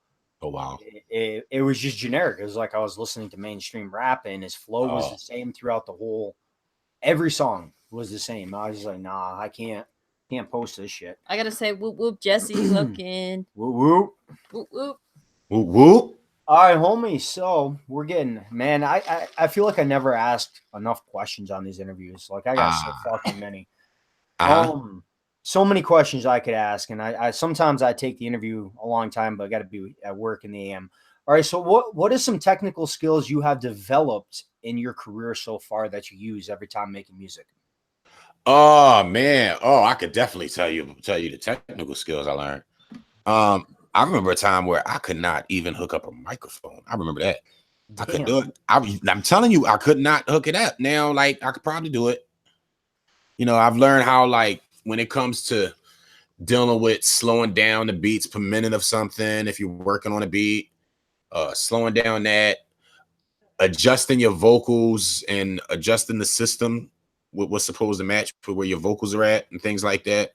Oh wow.
It was just generic. It was like I was listening to mainstream rap, and his flow was the same throughout the whole. Every song was the same. I was just like, nah, I can't post this shit.
I gotta say, whoop whoop, Jesse looking.
Whoop whoop.
Whoop whoop.
Whoop whoop.
All right, homie. So we're getting, man. I feel like I never asked enough questions on these interviews. Like I got so fucking many. So many questions I could ask, and I sometimes I take the interview a long time, but I got to be at work in the AM. All right. So what is some technical skills you have developed in your career so far that you use every time making music?
Oh man. Oh, I could definitely tell you the technical skills I learned. I remember a time where I could not even hook up a microphone. I remember that. Damn. I couldn't do it. I'm telling you, I could not hook it up. Now, like, I could probably do it. You know, I've learned how, like, when it comes to dealing with slowing down the beats per minute of something, if you're working on a beat, slowing down that, adjusting your vocals and adjusting the system with what's supposed to match for where your vocals are at and things like that.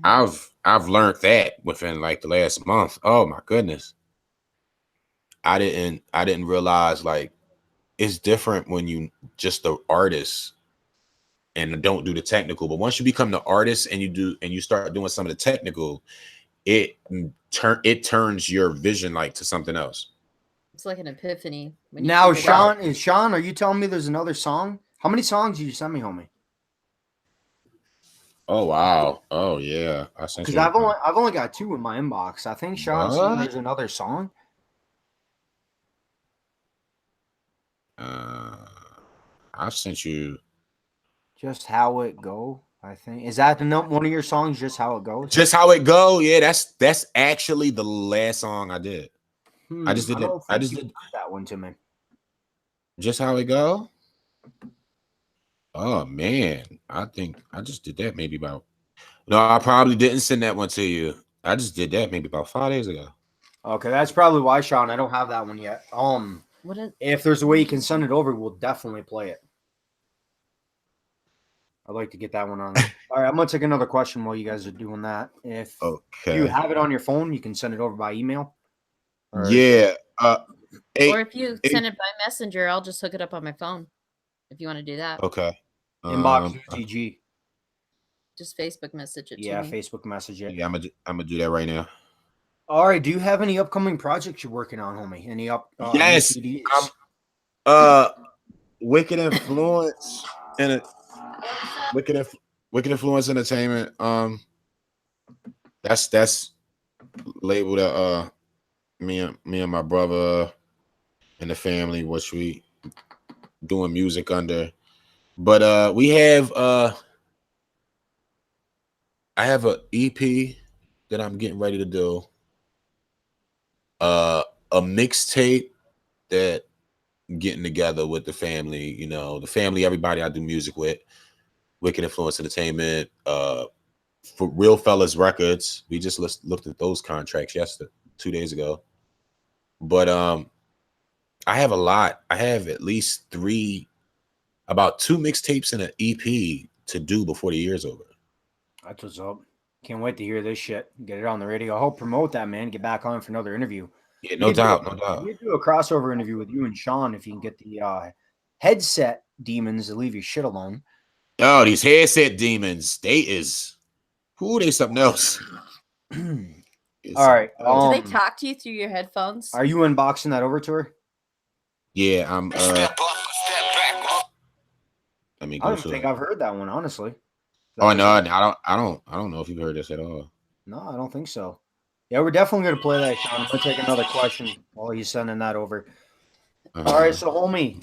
I've learned that within like the last month. Oh my goodness. I didn't realize like it's different when you just the artist and don't do the technical. But once you become the artist and you start doing some of the technical, it turns your vision like to something else.
It's like an epiphany. When you
Now,
figure it out.
Sean, are you telling me there's another song? How many songs did you send me, homie?
Oh wow. Oh yeah. I sent
Because
you.
I've only got 2 in my inbox. I think Sean said there's another song.
I've sent you
Just How It Go, I think. Is that one of your songs, Just How It Goes?
Just How It Go. Yeah, that's actually the last song I did. I just did it. I just did
that one to me.
Just How It Go. Oh man, I think I just did that maybe about. No, I probably didn't send that one to you. I just did that maybe about 5 days ago.
Okay, that's probably why, Sean. I don't have that one yet. If there's a way you can send it over, we'll definitely play it. I'd like to get that one on. All right, I'm gonna take another question while you guys are doing that. If you have it on your phone, you can send it over by email.
Yeah.
Or if you send it by Messenger, I'll just hook it up on my phone. If you want to do that.
Okay.
Inbox UTG.
Just Facebook message it.
Yeah,
to me.
Facebook message it.
Yeah, I'm gonna do that right now.
All right. Do you have any upcoming projects you're working on, homie? Any
yes.
CDs?
Wicked Influence and Wicked Influence Entertainment. That's labeled that me and my brother and the family, which we doing music under. But we have I have an EP that I'm getting ready to do. A mixtape that I'm getting together with the family, the family, everybody I do music with. Wicked Influence Entertainment, for Real Fellas Records. We just looked at those contracts 2 days ago. But I have a lot. I have at least about 2 mixtapes and an EP to do before the year's over.
That's what's up. Can't wait to hear this shit. Get it on the radio. I hope promote that, man. Get back on for another interview.
Yeah, no doubt.
You do a crossover interview with you and Sean if you can get the headset demons to leave your shit alone.
Oh, these headset demons. They something else.
All right.
Do they talk to you through your headphones?
Are you unboxing that over to her?
Yeah, I'm I mean,
I don't think I've heard that one, honestly.
Oh no, I don't know if you've heard this at all.
No, I don't think so. Yeah, we're definitely gonna play that, Sean. I'm gonna take another question while he's sending that over. All right, so homie,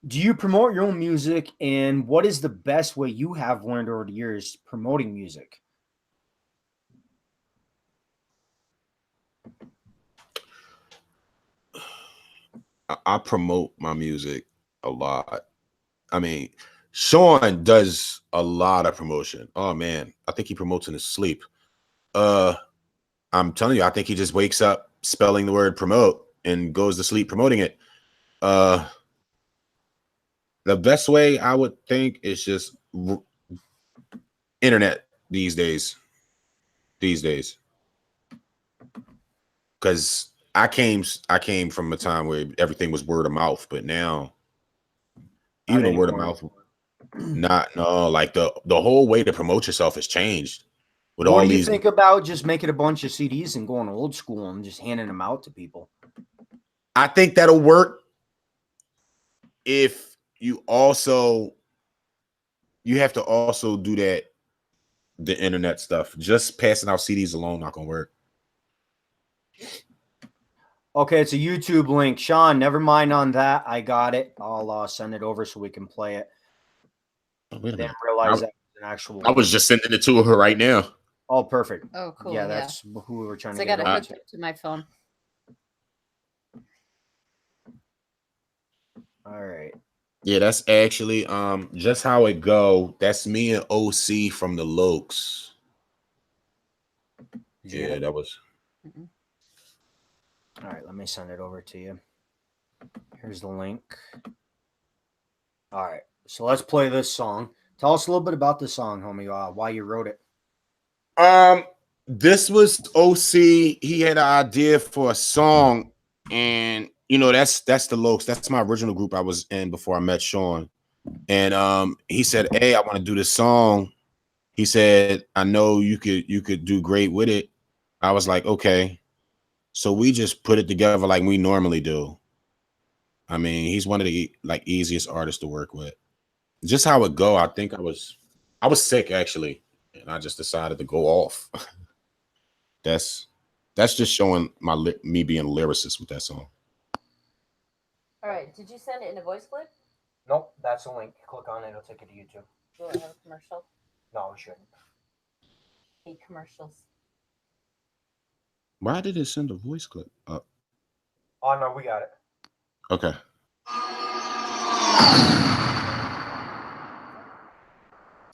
do you promote your own music, and what is the best way you have learned over the years promoting music?
I promote my music a lot. I mean, Sean does a lot of promotion. Oh man, I think he promotes in his sleep. I'm telling you, I think he just wakes up spelling the word promote and goes to sleep promoting it. The best way I would think is just internet these days. Because I came from a time where everything was word of mouth, but now even the word of mouth, like the whole way to promote yourself has changed.
What do you think about just making a bunch of CDs and going old school and just handing them out to people?
I think that'll work if you have to also do the internet stuff. Just passing out CDs alone not gonna work.
Okay, it's a YouTube link. Sean, never mind on that. I got it. I'll send it over so we can play it.
Oh, wait a minute.
Didn't realize that was an actual.
I was just sending it to her right now.
Oh, perfect.
Oh, cool.
Yeah, that's who we were trying to
I
get.
got to hook it to my phone.
All right.
Yeah, that's actually Just How It Go. That's me and OC from the Lokes. Yeah, that was.
All right, let me send it over to you. Here's the link. All right, so let's play this song. Tell us a little bit about this song, homie. Why you wrote it.
This was OC. He had an idea for a song, and you know that's the Lokes. That's my original group I was in before I met Sean. And he said, "Hey, I want to do this song." He said, "I know you could do great with it." I was like, "Okay." So we just put it together like we normally do. I mean, he's one of the easiest artists to work with. Just how it go, I think I was sick actually, and I just decided to go off. That's just showing me being a lyricist with that song.
All right. Did you send it in a voice clip?
Nope, that's the link. Click on it, it'll take you to YouTube.
Will it have a commercial?
No, it shouldn't.
Hate commercials.
Why did it send a voice clip up?
Oh no, we got it.
Okay.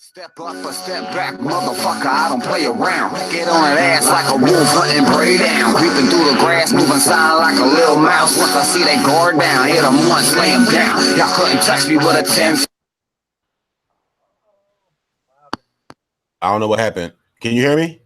Step up or step back, motherfucker, I don't play around. Get on that ass like a wolf, hunting prey down. Creeping through the grass, moving silent like a little mouse. Once I see they guard down, hit them once, lay them down. Y'all couldn't touch me with a 10.
I don't know what happened. Can you hear me?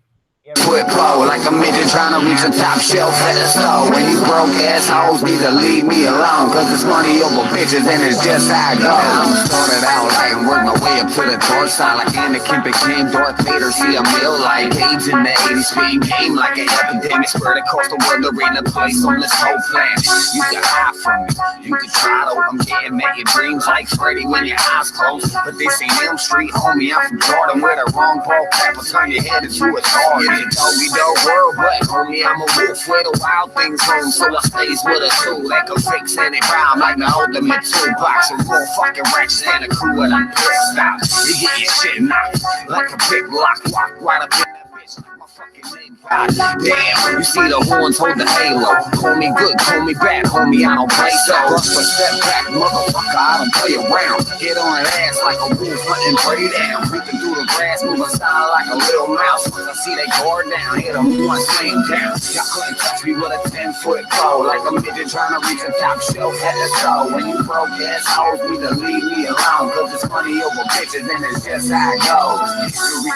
Quit pro like a midget trying to reach the top shelf at the store. When you broke assholes need to leave me alone, cause it's money over bitches and it's just how it goes. I started out like and worked my way up to the torch side like Anakin became Darth Vader. See a meal like AIDS in the 80s, spitting game like an epidemic. Spread across the world, there ain't a place on this whole planet you can hide from me. You can try to, I'm getting at your dreams like Freddy when your eyes closed. But this ain't Elm Street, homie, I'm from Jordan where the wrong ball cap will turn your head into a target. Doggy dog world, but homie, I'm a wolf where the wild things roam. So I stays with a tool that can fix any rhyme like the ultimate toolbox. And four fucking ratchets and a crew and I'm pissed out. You get your shit knocked like a big lock, walk right up in that bitch. My fucking name, damn, you see the horns hold the halo. Call me good, call me bad, homie, I don't play so. Rush for step back, motherfucker, I don't play around. Get on that ass like a wolf hunting prey down. Creeping through the grass, moving style like a little mouse. When I see they guard down, hit them once, lay them down. Y'all couldn't touch me with a 10-foot pole, like a midget trying to reach the top shelf at the store. When you broke assholes need to leave me alone, cause it's money over bitches and it's just how it goes.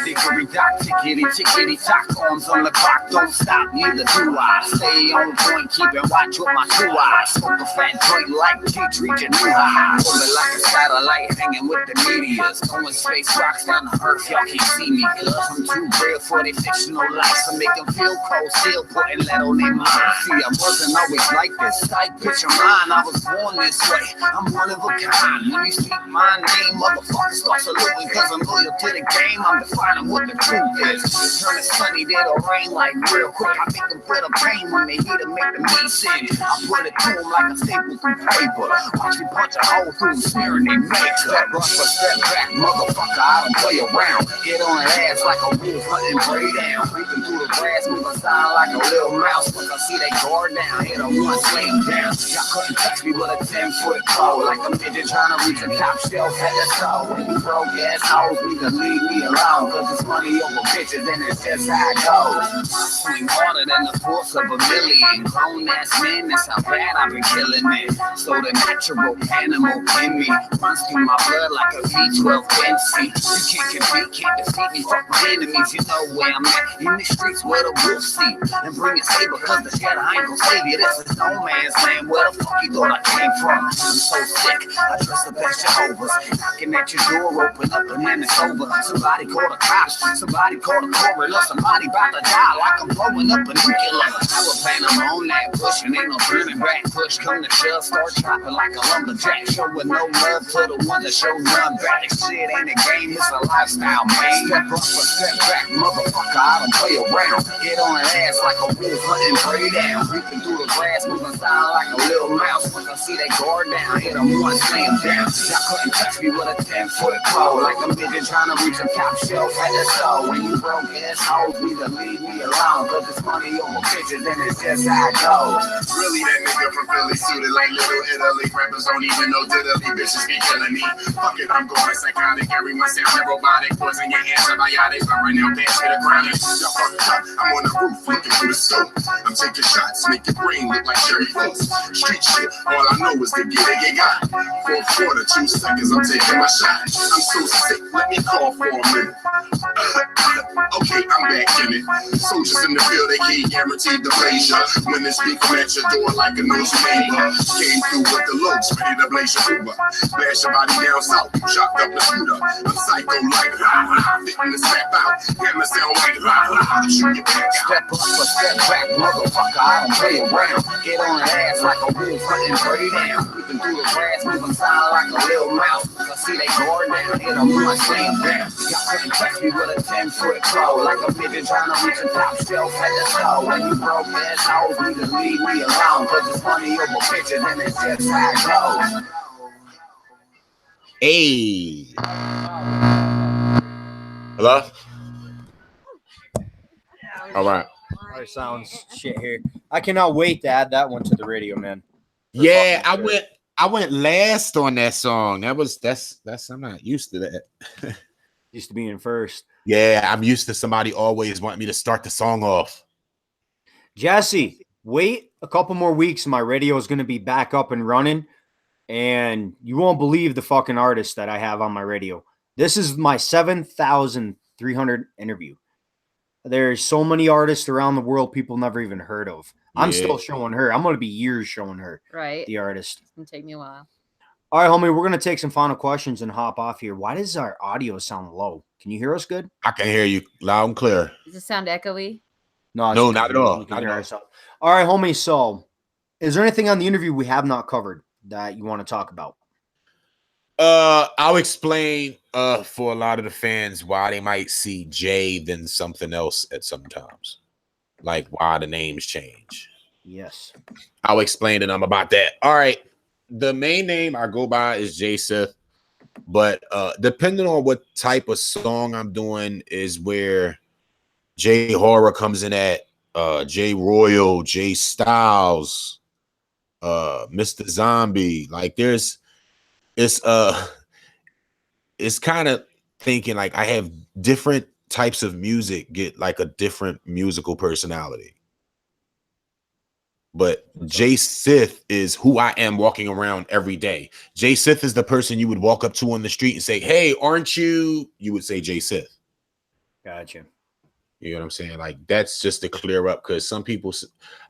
Dickory dock, tickety tock, arms on the clock, don't stop, neither do I. Stay on point, keeping watch with my 2 eyes. Smoke a fat joint like Cheech, reaching new high. Pulling like a satellite, hanging with the meteors. Throwing space rocks down the earth, y'all can't see me, cause I'm too real for their fictional life. I make them feel cold, still putting lead on their mind. See, I wasn't always like this. Tight picture mine, I was born this way. I'm one of a kind. When you speak my name, motherfucker start saluting, cause I'm loyal to the game. I'm defining what the truth is. Turn it sunny, that'll rain like real quick. I make them feel the pain when they hear to make the meat sin. I put it to them like a staple through paper. Watch me punch a hole through them, smearing their makeup. Step up or step back, motherfucker, I don't play around. Get on that ass like a wolf hunting prey down. Creeping through the grass, moving style like a little mouse. Once I see they guard down, hit them once, lay them down. Y'all couldn't touch me with a 10-foot pole, like a midget trying to reach the top shelf at the store. When you broke assholes need to leave me alone, cause it's money over bitches and it's just how it goes. Swing harder than the force of a million grown ass men, that's how bad I've been killing it. So the natural animal in me runs through my blood like a V12 Benzie. You can't compete, can't defeat me, fuck my enemies, you know where I'm at. In the streets where the wolves sleep, and bring it saber cause the scared I ain't gon' save you. This is no man's land, where the fuck you thought I came from? I'm so sick, I dress up as Jehovah's. Knocking at your door, open up and then it's over. Somebody call the cops, somebody call the coroner, somebody about to die like I'm blowing up a nuclear. I was planning on that pushing, ain't no turning back. Push come to shove, start chopping like a lumberjack. Showing no love to the one that show none back. This shit ain't a game, it's a lifestyle, man. Step up or step back, motherfucker, I don't play around. Get on that ass like a wolf hunting prey down. Creeping through the grass, moving style like a little mouse. Once I see they guard down, hit them once, lay them down. Y'all couldn't touch me with a 10-foot pole, like a midget trying to reach a top shelf at the store. When you broke assholes need to leave me alone, Cause it's money over bitches and it's just how it goes.
Really, that nigga from Philly suited like Little Italy. Rappers don't even know diddly. Bitches be killing me. Fuck it, I'm going psychotic. Everyone sounding robotic. Poison your antibiotics. I'm right now past me the chronic. Y'all fucked up. I'm on the roof looking through the scope. I'm taking shots, make your brain look like cherry floats. Street shit, all I know is to get it got. Fourth quarter, 2 seconds, I'm taking my shot. I'm so sick, let me call for a minute. Okay, I'm back in it. Soldiers in the field, they can't guarantee the pleasure. When they speak at your door like a newspaper. Came through with the looks, ready to blaze your Uber. Flash your body down south, chopped up the scooter. I'm psycho like fitting the step out. Hammer sound like shoot your back out.
Step up or step back, motherfucker, I don't play around. Get on the ass like a wolf hunting prey down. Creeping through the grass, moving silent like a little mouse. I see they guard down, hit them with my same down. Y'all couldn't catch me with a 10-foot crow. Like a midget trying to reach the top shelf at the store. When you broke ass hoes, need to leave me alone. Cause it's money over bitches and it's just how it goes.
Hey. Hello? All right.
Our sounds shit here. I cannot wait to add that one to the radio, man.
Yeah, I went last on that song. That's I'm not used to that.
Used to be in first.
Yeah, I'm used to somebody always wanting me to start the song off.
Jesse, wait a couple more weeks. My radio is going to be back up and running. And you won't believe the fucking artists that I have on my radio. This is my 7,300 interview. There's so many artists around the world people never even heard of. I'm still showing her. I'm going to be years showing her.
Right.
The artist.
It's going to take me a while.
All right, homie, we're going to take some final questions and hop off here. Why does our audio sound low? Can you hear us good?
I can hear you loud and clear.
Does it sound echoey?
No, not at all.
Not at all. All right, homie, so is there anything on the interview we have not covered that you want to talk about?
I'll explain for a lot of the fans why they might see Jay than something else at sometimes. Like why the names change.
Yes.
I'll explain to them about that. All right. The main name I go by is Jay Syth, but depending on what type of song I'm doing is where Jay Horror comes in at, Jay Royal, Jay Styles, Mr. Zombie. Like it's kind of thinking like I have different types of music get like a different musical personality. But Jay Syth is who I am walking around every day. Jay Syth is the person you would walk up to on the street and say, "Hey, aren't you?" You would say Jay Syth.
Gotcha.
You know what I'm saying? Like that's just to clear up because some people,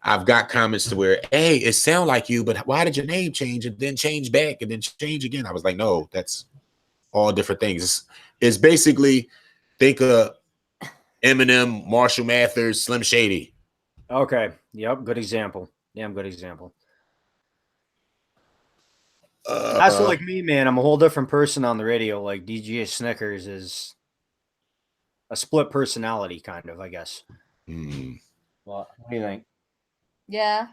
I've got comments to where, "Hey, it sound like you, but why did your name change and then change back and then change again?" I was like, "No, that's all different things." It's basically think of Eminem, Marshall Mathers, Slim Shady.
Okay. Yep. Good example. Damn good example. That's like me, man. I'm a whole different person on the radio. Like djsnickerz is a split personality, kind of, I guess.
Mm.
Well, what do you think?
Yeah.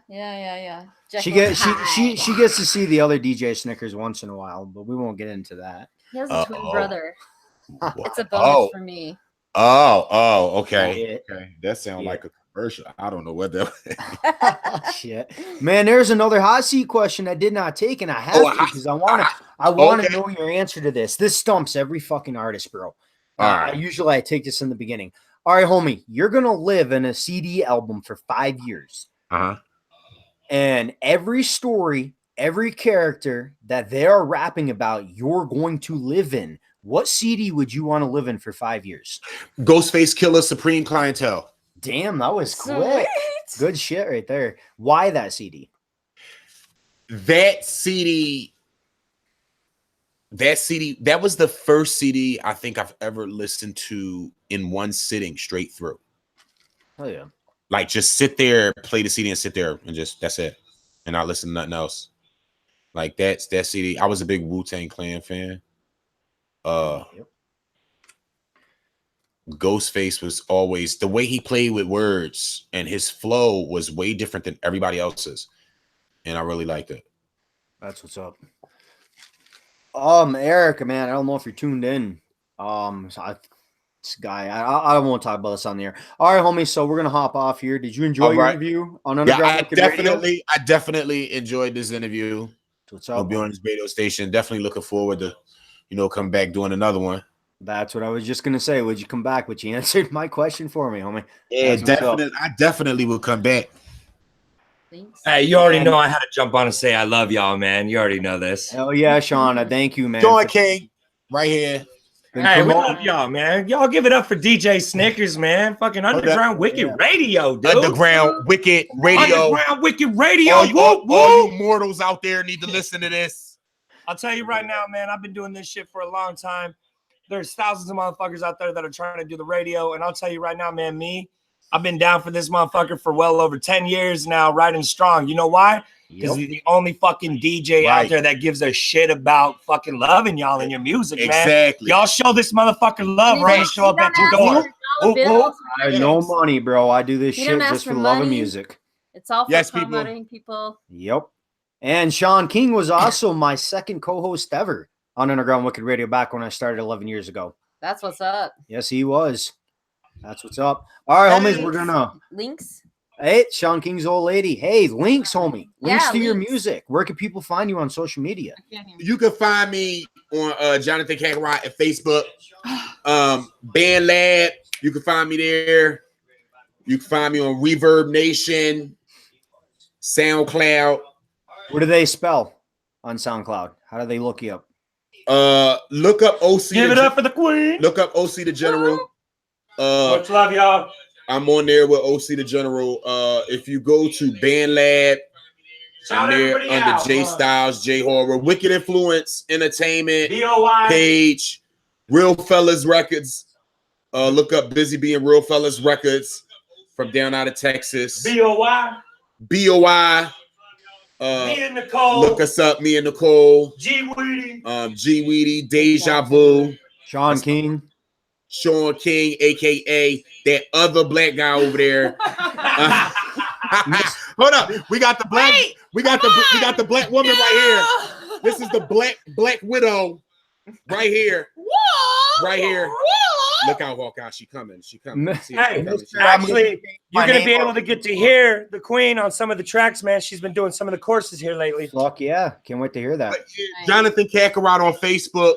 She gets to see the other djsnickerz once in a while, but we won't get into that.
He has a twin brother. It's a bonus for me.
Okay. Okay. That sounds like a commercial. I don't know what that
shit. Man, there's another hot seat question I did not take, and I have to because I want to know your answer to this. This stumps every fucking artist, bro. Usually I take this in the beginning. All right, homie, you're gonna live in a CD album for 5 years. And every story, every character that they are rapping about, you're going to live in. What CD would you want to live in for 5 years?
Ghostface Killer, Supreme Clientele.
Damn, that was quick. Good shit right there. Why that CD?
That CD, that was the first CD I think I've ever listened to in one sitting straight through.
Oh, yeah.
Like just sit there, play the CD and sit there and just, that's it. And not listen to nothing else. Like that CD. I was a big Wu-Tang Clan fan. Ghostface was always, the way he played with words and his flow was way different than everybody else's. And I really liked it.
That's what's up. Eric, man, I don't know if you're tuned in. So This guy, I won't talk about this on the air. All right, homie. So we're gonna hop off here. Did you enjoy your interview on Underground Wicked Radio?
I definitely enjoyed this interview.
What's up?
Be on this radio station. Definitely looking forward to, come back doing another one.
That's what I was just gonna say. Would you come back? But you answered my question for me, homie.
Yeah, definitely. I definitely will come back.
Thanks.
Hey, you already know I had to jump on and say I love y'all, man. You already know this.
Hell yeah, Shauna. Thank you, man.
Sean King, right here.
Hey, we love y'all, man. Y'all give it up for djsnickerz, man. Fucking Underground Wicked Radio, dude.
Underground Wicked Radio.
Underground Wicked Radio.
All you mortals out there need to listen to this.
I'll tell you right now, man, I've been doing this shit for a long time. There's thousands of motherfuckers out there that are trying to do the radio. And I'll tell you right now, man, I've been down for this motherfucker for well over 10 years now, riding strong. You know why? Because he's the only fucking DJ out there that gives a shit about fucking loving y'all and your music, man.
Exactly.
Y'all show this mother love. We're gonna show up at your door.
I have no money, bro. I do this shit just for the love of music.
It's all for promoting people.
Yep. And Sean King was also my second co-host ever on Underground Wicked Radio back when I started 11 years ago.
That's what's up.
Yes, he was. That's what's up. All right, homies, we're gonna
links.
Hey, Sean King's old lady. Hey, links, homie. Links to your
links.
music. Where can people find you on social media?
You can find me on Jonathan Kakarot at Facebook. Band Lab. You can find me there. You can find me on Reverb Nation, SoundCloud.
What do they spell on SoundCloud? How do they look you up?
Look up OC.
Give it up for the queen.
Look up OC the General.
Much love, y'all.
I'm on there with OC the General. If you go to Band Lab, I'm there under J Styles, J Horror, Wicked Influence Entertainment page, Real Fellas Records. Look up Busy Being Real Fellas Records from down out of Texas.
BOY.
BOY.
Me and Nicole.
Look us up, me and Nicole.
G Weedy.
G Weedy, Deja Vu.
Sean King.
Sean King, aka that other black guy over there. Hold up, we got the black, we got the black woman right here. This is the black widow right here. Right here. Look out, Hawkeye. She coming.
Hey, actually, you're going to be able to get to hear the queen on some of the tracks, man. She's been doing some of the courses here lately.
Fuck yeah. Can't wait to hear that.
Jonathan Kakarot on Facebook.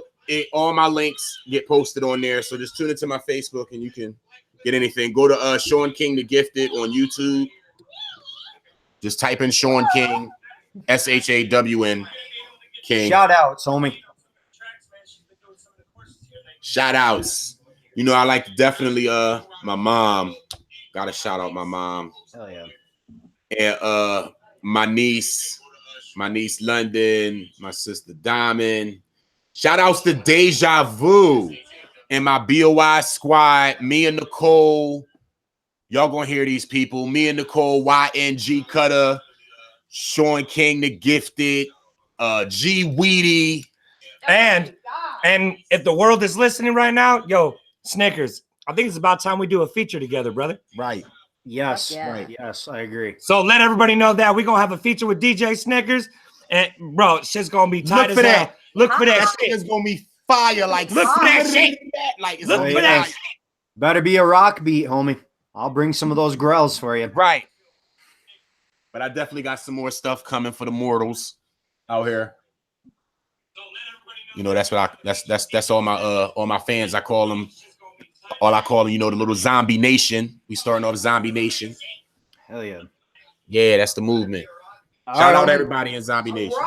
All my links get posted on there. So just tune into my Facebook and you can get anything. Go to Sean King the Gifted on YouTube. Just type in Sean King, SHAWN King.
Shout outs, homie.
Shout outs. You know, I like to definitely my mom. Gotta shout out my mom.
Hell yeah.
And my niece London, my sister Diamond. Shout outs to Deja Vu and my BOI squad. Me and Nicole. Y'all gonna hear these people. Me and Nicole, YNG Cutter, Sean King the Gifted, G Weedy.
And if the world is listening right now, yo, Snickers, I think it's about time we do a feature together, brother.
Right.
Yes,
yeah.
right. Yes, I agree.
So let everybody know that we're gonna have a feature with djsnickerz. And bro, shit's gonna be tight as hell. Look for that shit.
It's gonna be fire. Like
look for that shit.
Like
look for that shit.
Better be a rock beat, homie. I'll bring some of those growls for you.
Right. But I definitely got some more stuff coming for the mortals out here. You know, that's what that's all my fans. I call them, you know, the little zombie nation. We starting off Zombie Nation.
Hell yeah.
Yeah, that's the movement. Shout out everybody in Zombie Nation.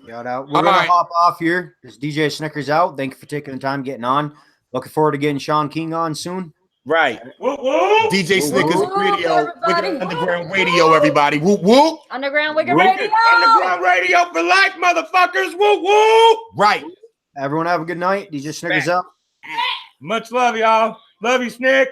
Shout out. We're gonna hop off here. This DJ out. Thank you for taking the time getting on. Looking forward to getting Sean King on soon.
Right.
Whoop, whoop.
djsnickerz Radio. Wicked Underground Radio, everybody. Whoop whoop.
Underground Wicked Radio.
Underground Radio for life, motherfuckers. Whoop whoop.
Right. Everyone have a good night. DJ Snickers out.
Much love, y'all. Love you, Snick.